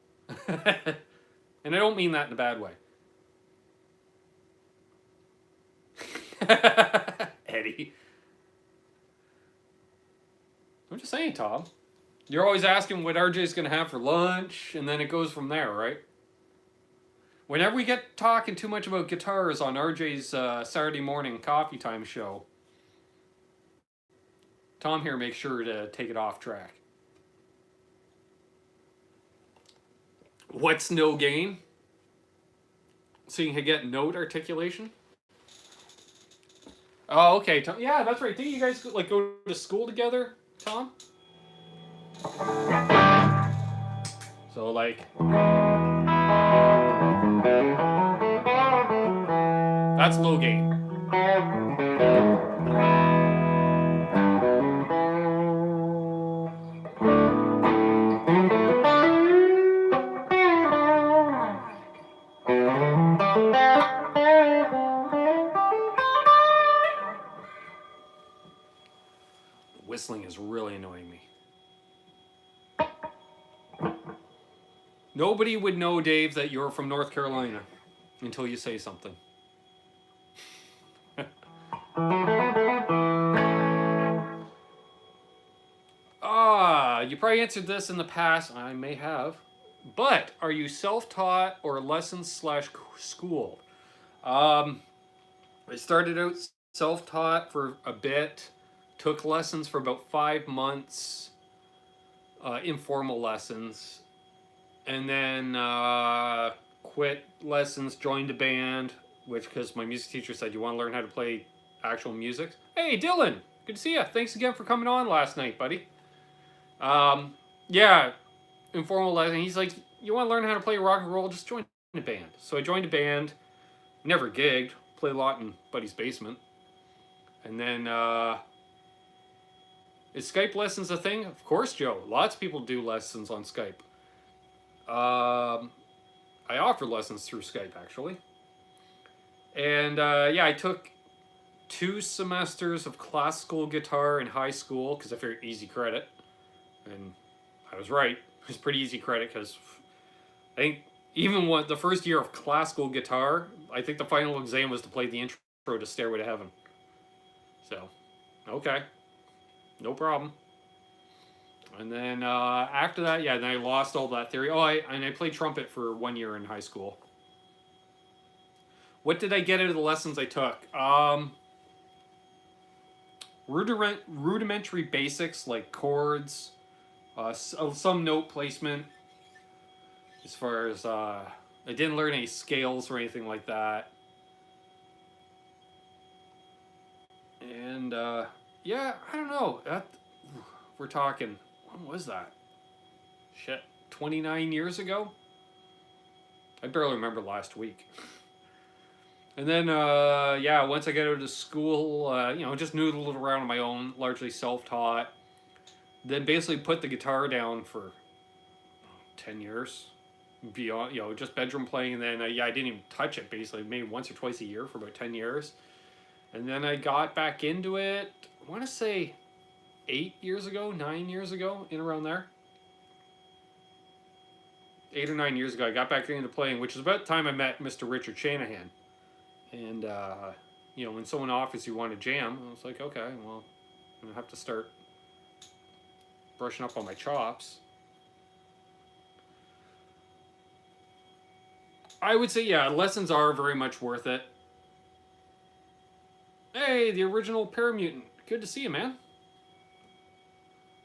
Speaker 1: And I don't mean that in a bad way. Eddie. I'm just saying, Tom. You're always asking what RJ's going to have for lunch, and then it goes from there, right? Whenever we get talking too much about guitars on RJ's Saturday morning coffee time show, Tom here makes sure to take it off track. What's no gain? So you can get note articulation? Oh, okay. Tom, yeah, that's right. Didn't you guys like go to school together, Tom? So like, that's low gain. Whistling is really annoying me. Nobody would know, Dave, that you're from North Carolina. until you say something. You probably answered this in the past. I may have. But are you self-taught or lessons/schooled? I started out self-taught for a bit. Took lessons for about 5 months. Informal lessons. And then quit lessons, joined a band. Which, because my music teacher said, you want to learn how to play actual music? Hey, Dylan! Good to see you. Thanks again for coming on last night, buddy. Yeah, informal lesson. He's like, you want to learn how to play rock and roll? Just join a band. So I joined a band. Never gigged. Played a lot in Buddy's basement. And then, is Skype lessons a thing? Of course, Joe. Lots of people do lessons on Skype. I offer lessons through Skype, actually. And, yeah, I took 2 semesters of classical guitar in high school because I figured easy credit. And I was right. It was pretty easy credit because I think even the first year of classical guitar, I think the final exam was to play the intro to Stairway to Heaven. So, okay. No problem. And then after that, yeah, then I lost all that theory. And I played trumpet for 1 year in high school. What did I get out of the lessons I took? Rudimentary basics like chords, some note placement. As far as I didn't learn any scales or anything like that. And yeah, I don't know. We're talking, when was that? Shit, 29 years ago? I barely remember last week. And then, yeah, once I got out of school, just noodled around on my own, largely self-taught. Then basically put the guitar down for 10 years. Beyond, just bedroom playing. And then, yeah, I didn't even touch it, basically. Maybe once or twice a year for about 10 years. And then I got back into it, I want to say 9 years ago, in around there. 8 or 9 years ago, I got back into playing, which is about the time I met Mr. Richard Shanahan. And, when someone offers you want to jam, I was like, okay, well, I'm going to have to start brushing up on my chops. I would say, yeah, lessons are very much worth it. Hey, the original Paramutant. Good to see you, man.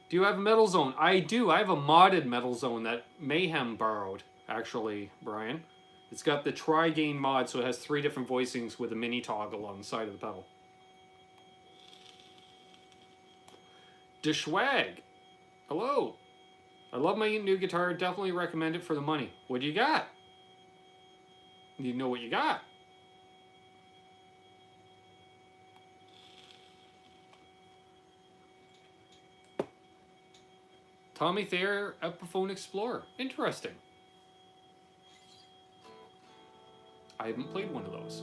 Speaker 1: Do you have a Metal Zone? I do. I have a modded Metal Zone that Mayhem borrowed, actually, Brian. It's got the tri-gain mod, so it has 3 different voicings with a mini toggle on the side of the pedal. Deshwag. Hello. I love my new guitar. Definitely recommend it for the money. What do you got? You know what you got. Tommy Thayer Epiphone Explorer. Interesting. I haven't played one of those.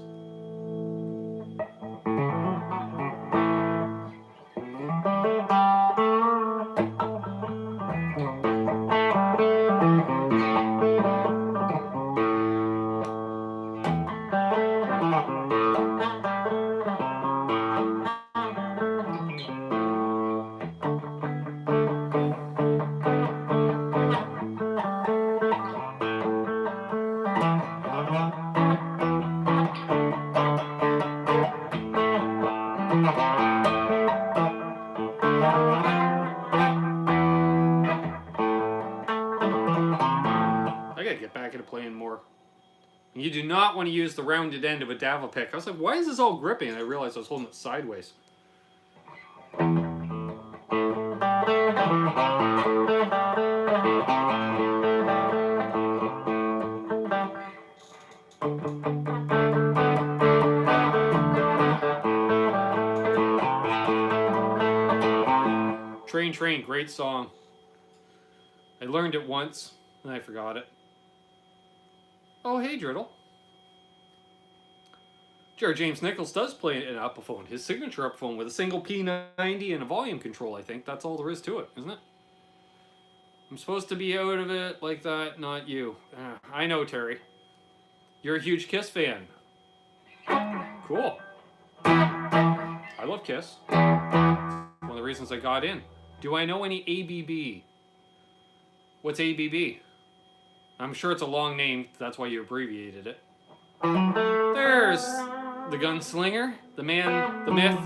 Speaker 1: You do not want to use the rounded end of a Dava pick. I was like, why is this all gripping? And I realized I was holding it sideways. Train, Train, great song. I learned it once, and I forgot it. Oh, hey, Driddle. Jared James Nichols does play an Epiphone, his signature Epiphone, with a single P90 and a volume control, I think. That's all there is to it, isn't it? I'm supposed to be out of it like that, not you. I know, Terry. You're a huge Kiss fan. Cool. I love Kiss. One of the reasons I got in. Do I know any ABB? What's ABB? I'm sure it's a long name. That's why you abbreviated it. There's the gunslinger, the man, the myth,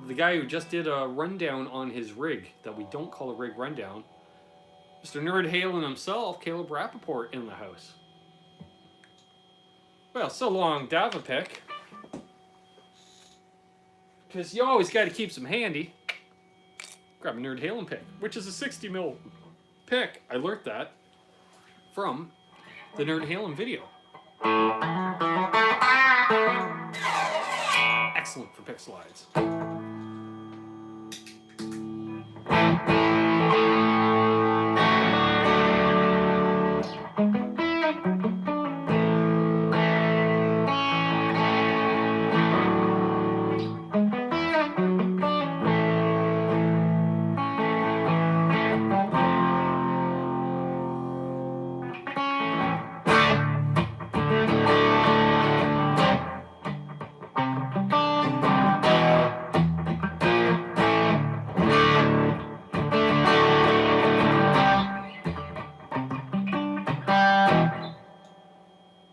Speaker 1: the guy who just did a rundown on his rig that we don't call a rig rundown. Mr. Nerd Halen himself, Caleb Rappaport, in the house. Well, so long, Davapick. Because you always got to keep some handy. Grab a Nerd Halen pick, which is a 60mm pick. I learned that from the Nerd Halen video. Excellent for pick slides.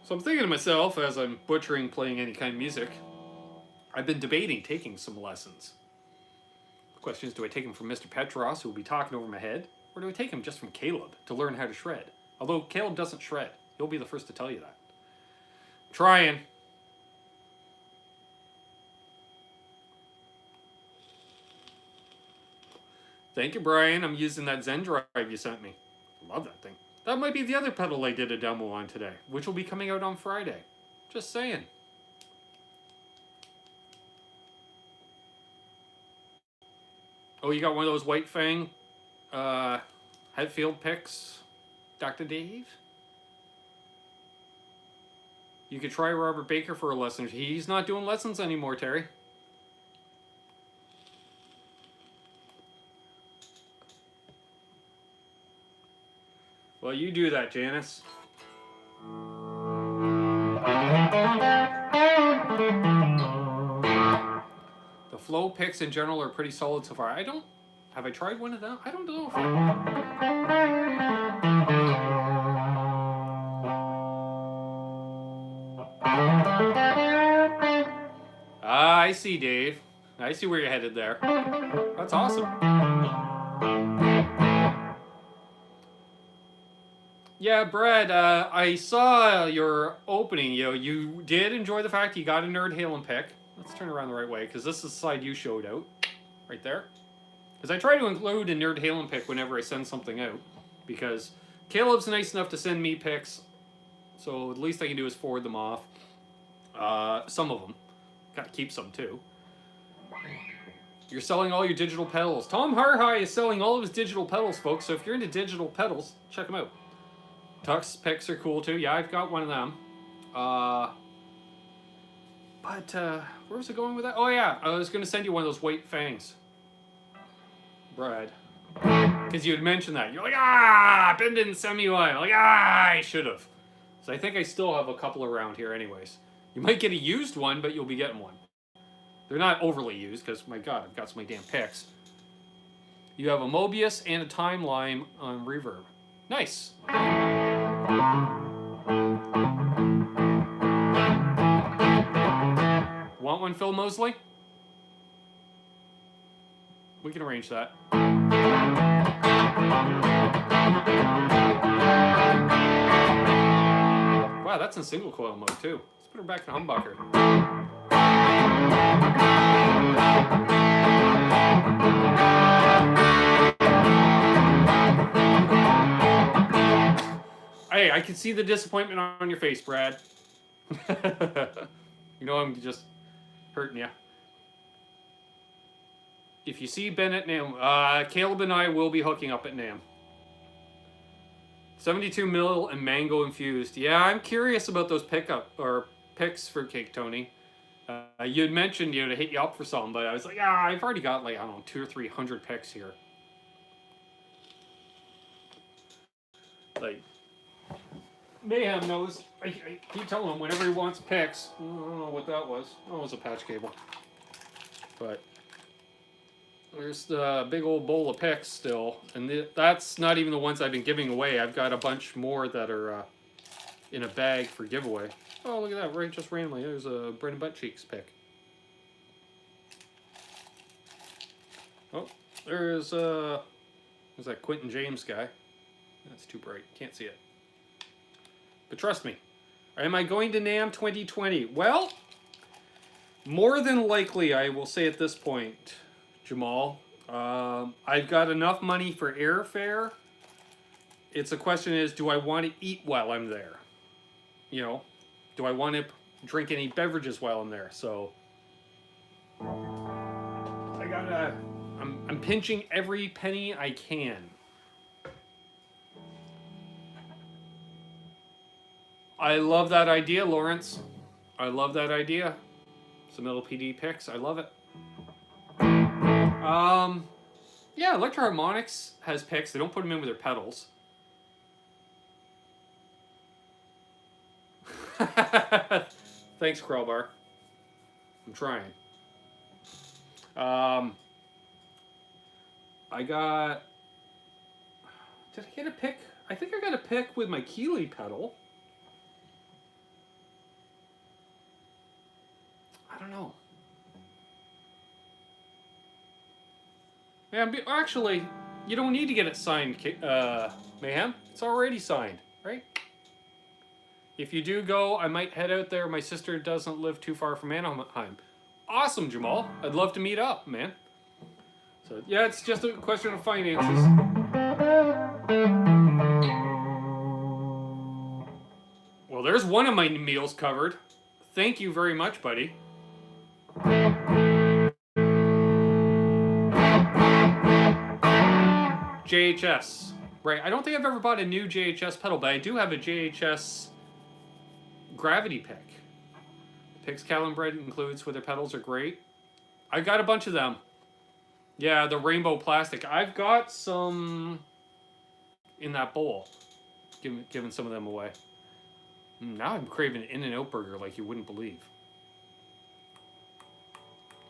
Speaker 1: So I'm thinking to myself, as I'm butchering playing any kind of music, I've been debating taking some lessons. The question is, do I take them from Mr. Petross, who will be talking over my head, or do I take them just from Caleb to learn how to shred? Although Caleb doesn't shred. He'll be the first to tell you that. Trying. Thank you, Brian. I'm using that Zen drive you sent me. Love that thing. That might be the other pedal I did a demo on today, which will be coming out on Friday. Just saying. Oh, you got one of those White Fang Hetfield picks, Dr. Dave? You could try Robert Baker for a lesson. He's not doing lessons anymore, Terry. Well, you do that, Janice. The flow picks in general are pretty solid so far. Have I tried one of them? I don't know. I see, Dave. I see where you're headed there. That's awesome. Yeah, Brad, I saw your opening. You did enjoy the fact you got a Nerd Halen pick. Let's turn around the right way, because this is the side you showed out. Right there. Because I try to include a Nerd Halen pick whenever I send something out. Because Caleb's nice enough to send me picks, so the least I can do is forward them off. Some of them. Got to keep some, too. You're selling all your digital pedals. Tom Harhigh is selling all of his digital pedals, folks, so if you're into digital pedals, check them out. Tux picks are cool too. Yeah, I've got one of them. But where was I going with that? Oh yeah, I was going to send you one of those White Fangs, Brad. Because you had mentioned that. You're like, Ben didn't send me one. Like, I should have. So I think I still have a couple around here anyways. You might get a used one, but you'll be getting one. They're not overly used, because, my God, I've got so many damn picks. You have a Mobius and a Timeline on reverb. Nice. Want one, Phil Mosley? We can arrange that. Wow, that's in single coil mode too. Let's put her back in humbucker. Hey, I can see the disappointment on your face, Brad. You know I'm just hurting you. If you see Ben at NAMM, Caleb and I will be hooking up at NAMM. 72 mil and mango infused. Yeah, I'm curious about those picks for Cake Tony. You had mentioned to hit you up for something, but I was like, I've already got like, I don't know, 200 or 300 picks here. Like, Mayhem knows. I keep telling him whenever he wants picks. I don't know what that was. Oh, it was a patch cable. But there's the big old bowl of picks still. And that's not even the ones I've been giving away. I've got a bunch more that are in a bag for giveaway. Oh, look at that. Right, just randomly. There's a Brendan Buttcheeks pick. Oh, there's that Quentin James guy. That's too bright. Can't see it. But trust me. Am I going to NAMM 2020? Well, more than likely, I will say at this point, Jamal. I've got enough money for airfare. It's a question is, do I want to eat while I'm there? You know, do I want to drink any beverages while I'm there? So I'm pinching every penny I can. I love that idea, Lawrence. I love that idea. Some little PD picks. I love it. Yeah, Electro Harmonics has picks. They don't put them in with their pedals. Thanks, Crowbar. I'm trying. I got... Did I get a pick? I think I got a pick with my Keeley pedal. I don't know. Yeah, actually, you don't need to get it signed, Mayhem. It's already signed, right? If you do go, I might head out there. My sister doesn't live too far from Anaheim. Awesome, Jamal. I'd love to meet up, man. So, yeah, it's just a question of finances. Well, there's one of my meals covered. Thank you very much, buddy. JHS. Right, I don't think I've ever bought a new JHS pedal, but I do have a JHS gravity pick. Picks Calibre includes with their pedals are great. I got a bunch of them. Yeah, the rainbow plastic. I've got some in that bowl. Giving some of them away. Now I'm craving an In-N-Out burger like you wouldn't believe.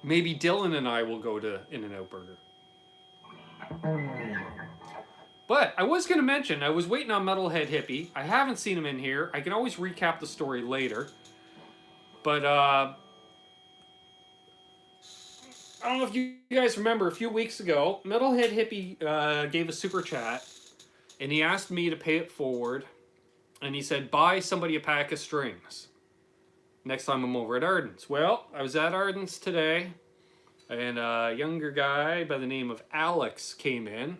Speaker 1: Maybe Dylan and I will go to In-N-Out burger. But I was going to mention, I was waiting on Metalhead Hippie. I haven't seen him in here. I can always recap the story later. But, I don't know if you guys remember, a few weeks ago, Metalhead Hippie gave a super chat. And he asked me to pay it forward. And he said, buy somebody a pack of strings next time I'm over at Ardens. Well, I was at Ardens today. And a younger guy by the name of Alex came in.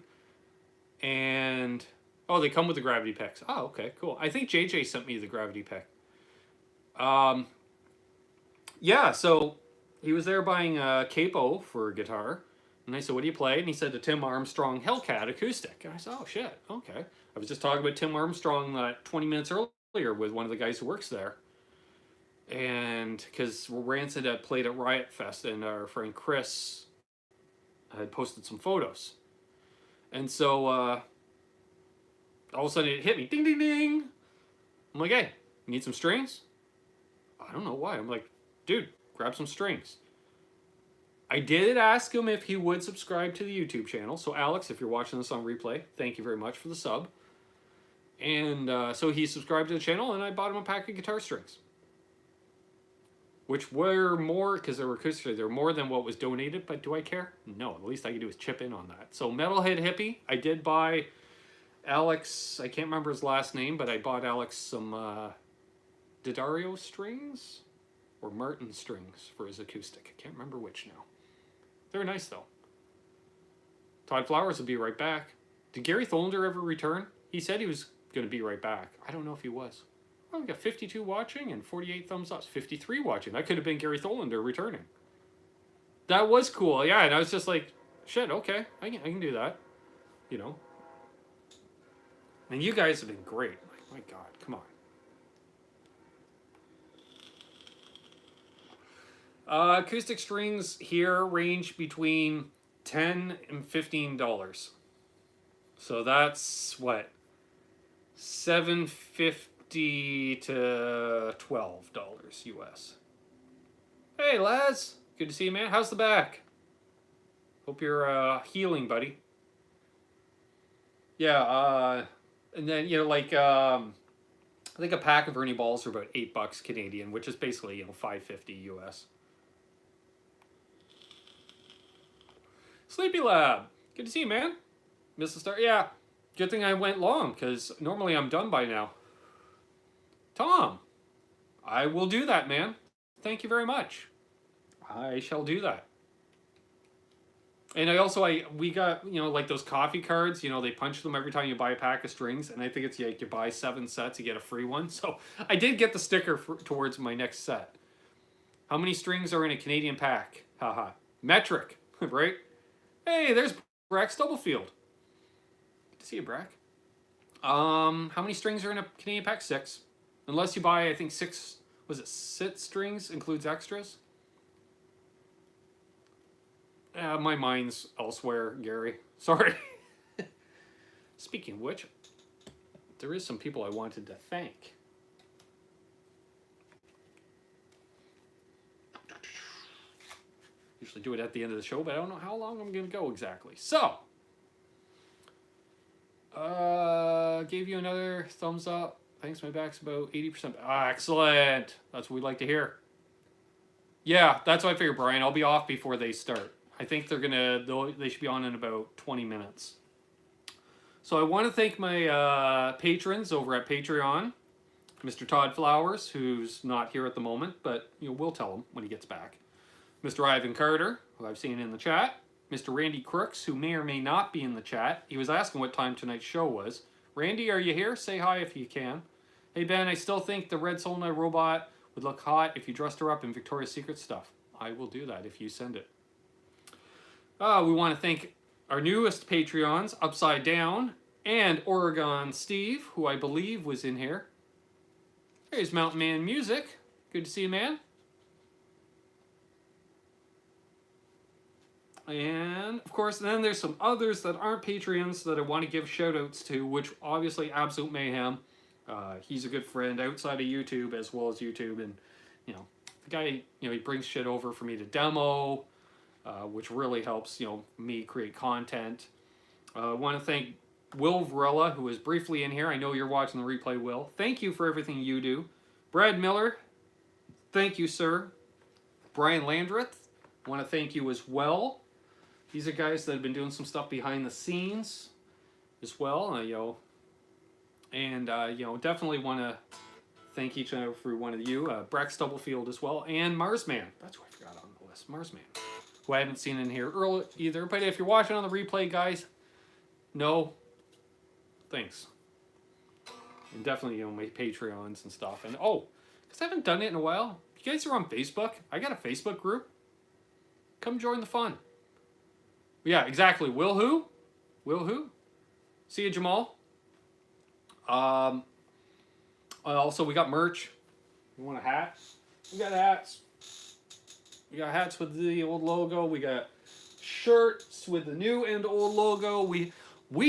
Speaker 1: And, oh, they come with the gravity picks. Oh, okay, cool. I think JJ sent me the gravity pick. Yeah, so he was there buying a capo for a guitar. And I said, what do you play? And he said the Tim Armstrong Hellcat acoustic. And I said, oh, shit, okay. I was just talking about Tim Armstrong 20 minutes earlier with one of the guys who works there. And because Rancid had played at Riot Fest and our friend Chris had posted some photos. And so all of a sudden it hit me. Ding, ding, ding. I'm like, hey, you need some strings? I don't know why. I'm like, dude, grab some strings. I did ask him if he would subscribe to the YouTube channel. So Alex, if you're watching this on replay, thank you very much for the sub. And so he subscribed to the channel and I bought him a pack of guitar strings. Which were more, because they were acoustic, they were more than what was donated, but do I care? No, the least I can do is chip in on that. So Metalhead Hippie, I did buy Alex, I can't remember his last name, but I bought Alex some D'Addario strings, or Martin strings for his acoustic. I can't remember which now. They're nice though. Todd Flowers will be right back. Did Gary Tholander ever return? He said he was going to be right back. I don't know if he was. Oh, we got 52 watching and 48 thumbs up. 53 watching. That could have been Gary Tholander returning. That was cool. Yeah, and I was just like, shit, okay. I can do that. You know. And you guys have been great. Like, my God, come on. Acoustic strings here range between $10 and $15. So that's what? $7.50 $50 to $12 US. Hey, Laz. Good to see you, man. How's the back? Hope you're healing, buddy. Yeah, and then, you know, like, I think a pack of Ernie balls are about $8 Canadian, which is basically, you know, $5.50 US. Sleepy Lab. Good to see you, man. Missed the start. Yeah, good thing I went long, because normally I'm done by now. Tom, I will do that, man. Thank you very much. I shall do that. And we got, you know, like those coffee cards, you know, they punch them every time you buy a pack of strings. And I think it's like you buy 7 sets, you get a free one. So I did get the sticker towards my next set. How many strings are in a Canadian pack? Haha. Metric, right? Hey, there's Brack Stubblefield. Good to see you, Brack. How many strings are in a Canadian pack? 6. Unless you buy, I think 6, was it 6 strings, includes extras? My mind's elsewhere, Gary. Sorry. Speaking of which, there is some people I wanted to thank. Usually do it at the end of the show, but I don't know how long I'm going to go exactly. So, gave you another thumbs up. Thanks, my back's about 80%. Ah, excellent. That's what we like to hear. Yeah, that's what I figured, Brian. I'll be off before they start. I think they should be on in about 20 minutes. So I want to thank my patrons over at Patreon. Mr. Todd Flowers, who's not here at the moment, but you know, we'll tell him when he gets back. Mr. Ivan Carter, who I've seen in the chat. Mr. Randy Crooks, who may or may not be in the chat. He was asking what time tonight's show was. Randy, are you here? Say hi if you can. Hey, Ben, I still think the Red Solna robot would look hot if you dressed her up in Victoria's Secret stuff. I will do that if you send it. We want to thank our newest Patreons, Upside Down, and Oregon Steve, who I believe was in here. There's Mountain Man Music. Good to see you, man. And, of course, then there's some others that aren't Patreons that I want to give shout-outs to, which obviously Absolute Mayhem. He's a good friend outside of YouTube as well as YouTube. And, you know, the guy, you know, he brings shit over for me to demo, which really helps, you know, me create content. I want to thank Will Varela, who was briefly in here. I know you're watching the replay, Will. Thank you for everything you do. Brad Miller, thank you, sir. Brian Landreth, I want to thank you as well. These are guys that have been doing some stuff behind the scenes as well, you know. And, you know, definitely want to thank each and every one of you. Brack Stubblefield as well. And Marsman. That's what I forgot on the list. Marsman. Who I haven't seen in here early either. But if you're watching on the replay, guys, no, thanks. And definitely, you know, my Patreons and stuff. And, oh, because I haven't done it in a while. You guys are on Facebook. I got a Facebook group. Come join the fun. Yeah, exactly. Will who? Will who? See you, Jamal. Also, we got merch. You want a hat? We got hats. We got hats with the old logo. We got shirts with the new and old logo. We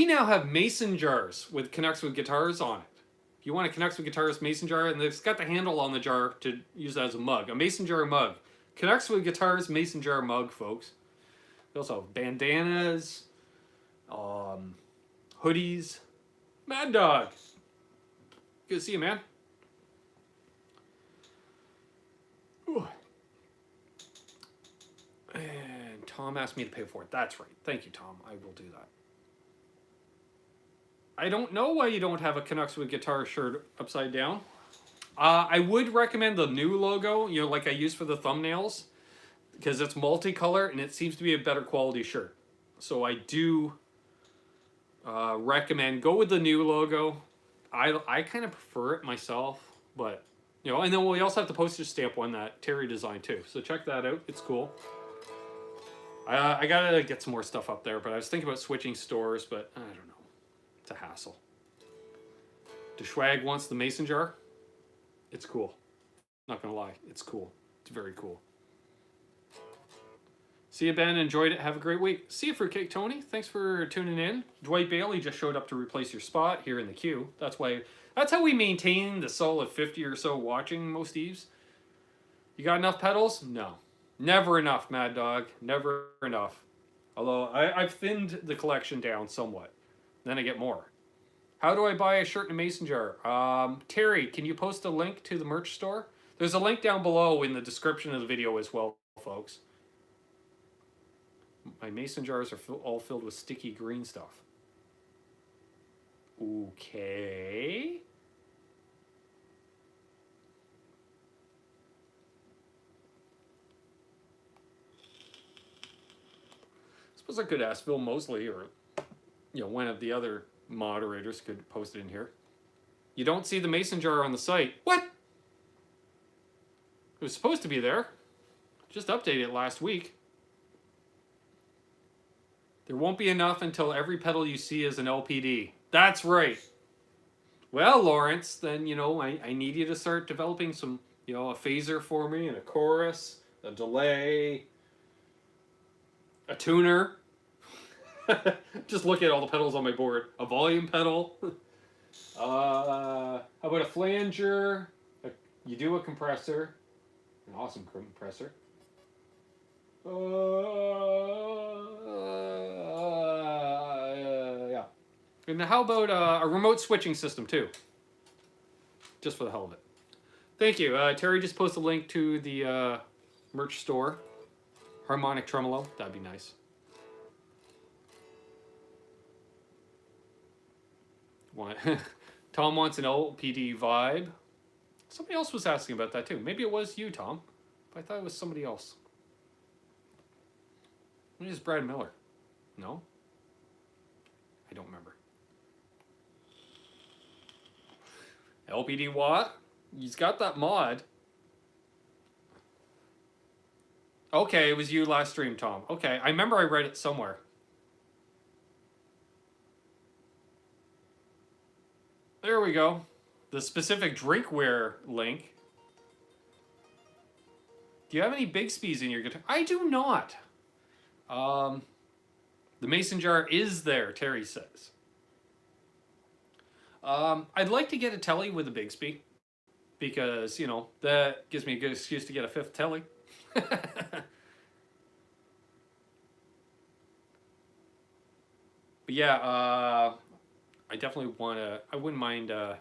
Speaker 1: now have mason jars with Canucks With Guitars on it. If you want a Canucks With Guitars mason jar, and it's got the handle on the jar to use that as a mug. A mason jar mug. Canucks With Guitars mason jar mug, folks. We also have bandanas, hoodies. Mad Dog. Good to see you, man. Ooh. And Tom asked me to pay for it. That's right. Thank you, Tom. I will do that. I don't know why you don't have a Canucks With Guitar shirt upside down. I would recommend the new logo, you know, like I use for the thumbnails, because it's multicolor and it seems to be a better quality shirt. So I do recommend go with the new logo. I kind of prefer it myself, but you know, and then we also have the postage stamp one that Terry designed too. So check that out. It's cool. I gotta get some more stuff up there, but I was thinking about switching stores, but I don't know. It's a hassle. DeSchwag wants the mason jar. It's cool. Not gonna lie, it's cool. It's very cool. See you, Ben. Enjoyed it. Have a great week. See you, Fruitcake Tony. Thanks for tuning in. Dwight Bailey just showed up to replace your spot here in the queue. That's how we maintain the solid 50 or so watching most eves. You got enough pedals? No. Never enough, Mad Dog. Never enough. Although I've thinned the collection down somewhat. Then I get more. How do I buy a shirt in a mason jar? Terry, can you post a link to the merch store? There's a link down below in the description of the video as well, folks. My mason jars are all filled with sticky green stuff. Okay. I suppose I could ask Phil Mosley or, one of the other moderators could post it in here. You don't see the mason jar on the site. What? It was supposed to be there. Just updated it last week. There won't be enough until every pedal you see is an LPD. That's right. Well, Lawrence, then, I need you to start developing some, a phaser for me and a chorus, a delay, a tuner. Just look at all the pedals on my board. A volume pedal. How about a flanger? You do a compressor. An awesome compressor. Yeah. And how about a remote switching system too? Just for the hell of it. Thank you. Terry just posted a link to the merch store. Harmonic tremolo. That'd be nice. Tom wants an LPD vibe. Somebody else was asking about that too. Maybe it was you, Tom. But I thought it was somebody else. Maybe it's Brad Miller. No? I don't remember. LPD what? He's got that mod. Okay, it was you last stream, Tom. Okay, I remember I read it somewhere. There we go. The specific drinkware link. Do you have any Bigsby's in your guitar? I do not. The mason jar is there, Terry says. I'd like to get a telly with a Bigsby. Because, that gives me a good excuse to get a fifth telly. But yeah, I definitely want to. I wouldn't mind a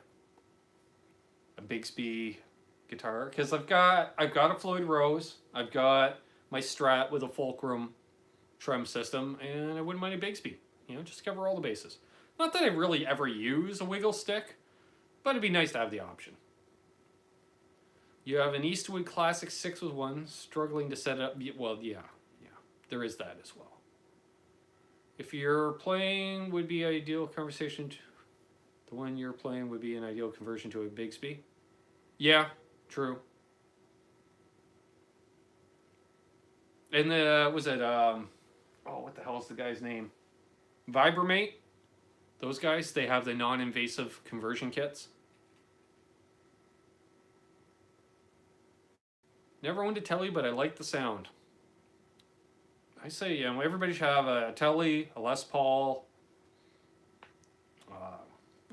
Speaker 1: Bigsby guitar because I've got a Floyd Rose. I've got my Strat with a Fulcrum trem system, and I wouldn't mind a Bigsby. Just to cover all the bases. Not that I really ever use a wiggle stick, but it'd be nice to have the option. You have an Eastwood Classic 6-with-1, struggling to set up. Well, yeah, there is that as well. If you're playing, would be ideal conversation. The one you're playing would be an ideal conversion to a Bigsby. Yeah, true. And was it what the hell is the guy's name? Vibramate. Those guys, they have the non-invasive conversion kits. Never owned a telly, but I like the sound. I say, everybody should have a telly, a Les Paul,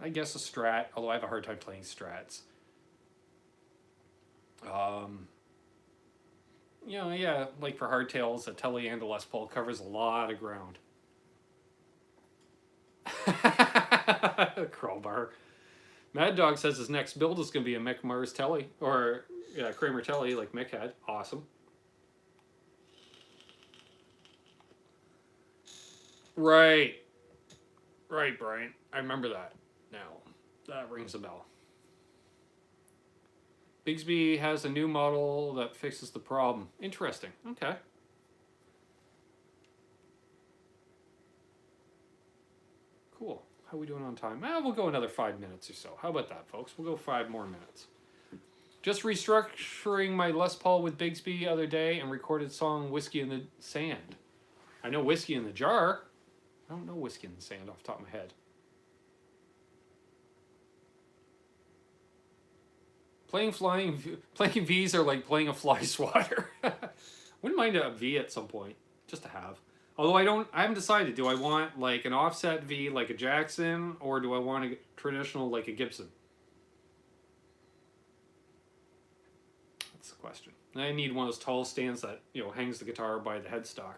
Speaker 1: I guess a Strat, although I have a hard time playing Strats. Like for hardtails, a telly and a Les Paul covers a lot of ground. Crowbar. Mad Dog says his next build is going to be a Mick Mars telly, or Kramer telly like Mick had. Awesome. Right, Brian. I remember that now. That rings a bell. Bigsby has a new model that fixes the problem. Interesting. Okay. Cool. How are we doing on time? We'll go another 5 minutes or so. How about that, folks? We'll go 5 more minutes. Just restructuring my Les Paul with Bigsby the other day and recorded song Whiskey in the Sand. I know Whiskey in the Jar. I don't know Whiskey in the Sand off the top of my head. Playing V's are like playing a fly swatter. Wouldn't mind a V at some point. just to have. Although I haven't decided. Do I want like an offset V like a Jackson, or do I want a traditional like a Gibson? That's the question. I need one of those tall stands that, you know, hangs the guitar by the headstock.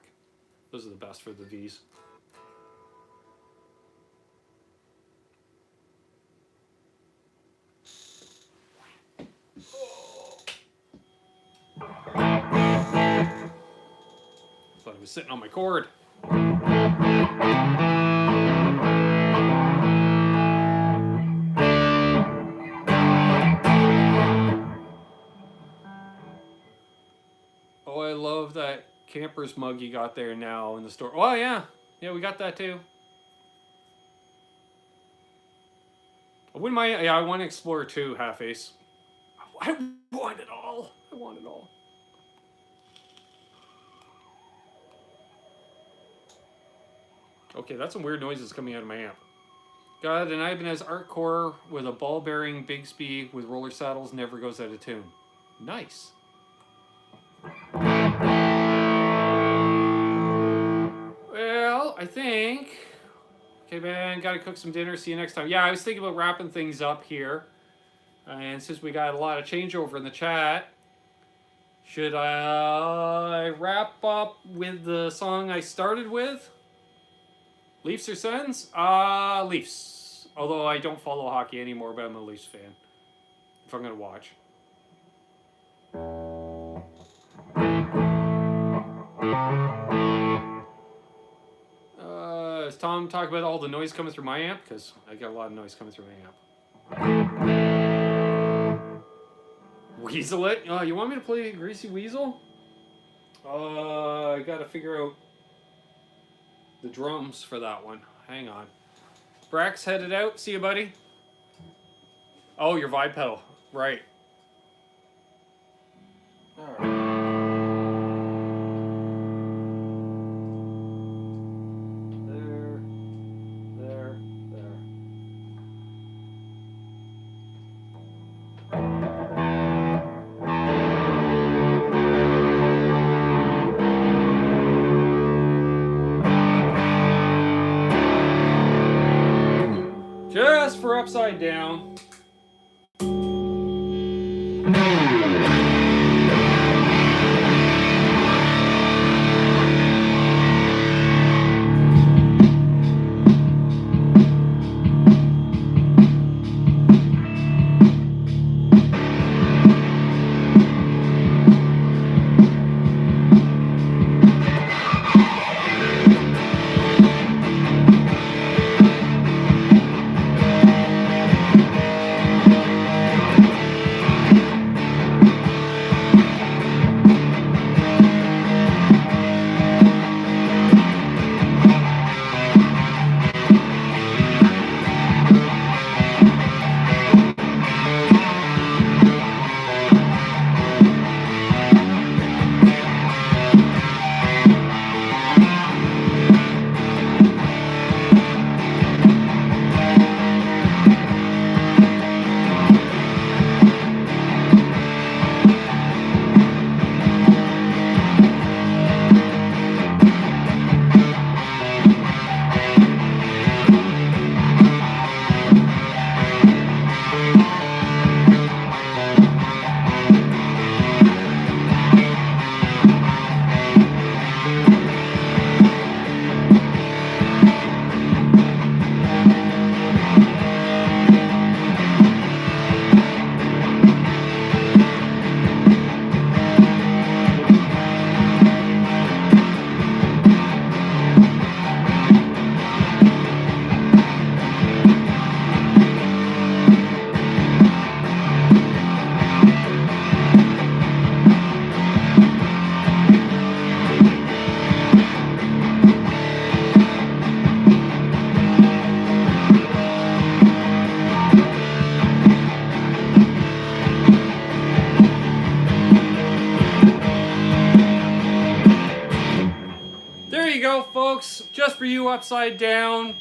Speaker 1: Those are the best for the Vs. Thought it was sitting on my cord. Oh, I love that camper's mug you got there now in the store. Oh, yeah. Yeah, we got that too. I wouldn't mind. Yeah, I want to explore too, Half Ace. I want it all. I want it all. Okay, that's some weird noises coming out of my amp. Got an Ibanez Art Core with a ball bearing Bigsby with roller saddles, never goes out of tune. Nice. Well, I think... Okay, man, gotta cook some dinner. See you next time. Yeah, I was thinking about wrapping things up here. And since we got a lot of changeover in the chat, should I wrap up with the song I started with? Leafs or Sens? Leafs. Although I don't follow hockey anymore, but I'm a Leafs fan. If I'm going to watch. Is Tom talking about all the noise coming through my amp? Because I got a lot of noise coming through my amp. Weasel it? You want me to play Greasy Weasel? I got to figure out the drums for that one. Hang on. Brax headed out. See you, buddy. Oh, your vibe pedal. Right. All right. For Upside Down. Folks, just for you, Upside Down.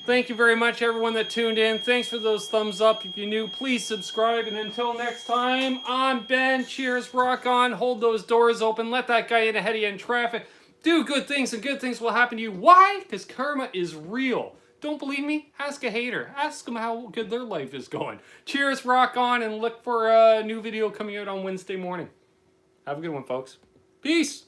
Speaker 1: Thank you very much, everyone that tuned in. Thanks for those thumbs up. If you're new, please subscribe. And until next time, I'm Ben. Cheers, rock on. Hold those doors open. Let that guy in ahead of you in traffic. Do good things and good things will happen to you. Why? Because karma is real. Don't believe me? Ask a hater. Ask them how good their life is going. Cheers, rock on, and look for a new video coming out on Wednesday morning. Have a good one, folks. Peace.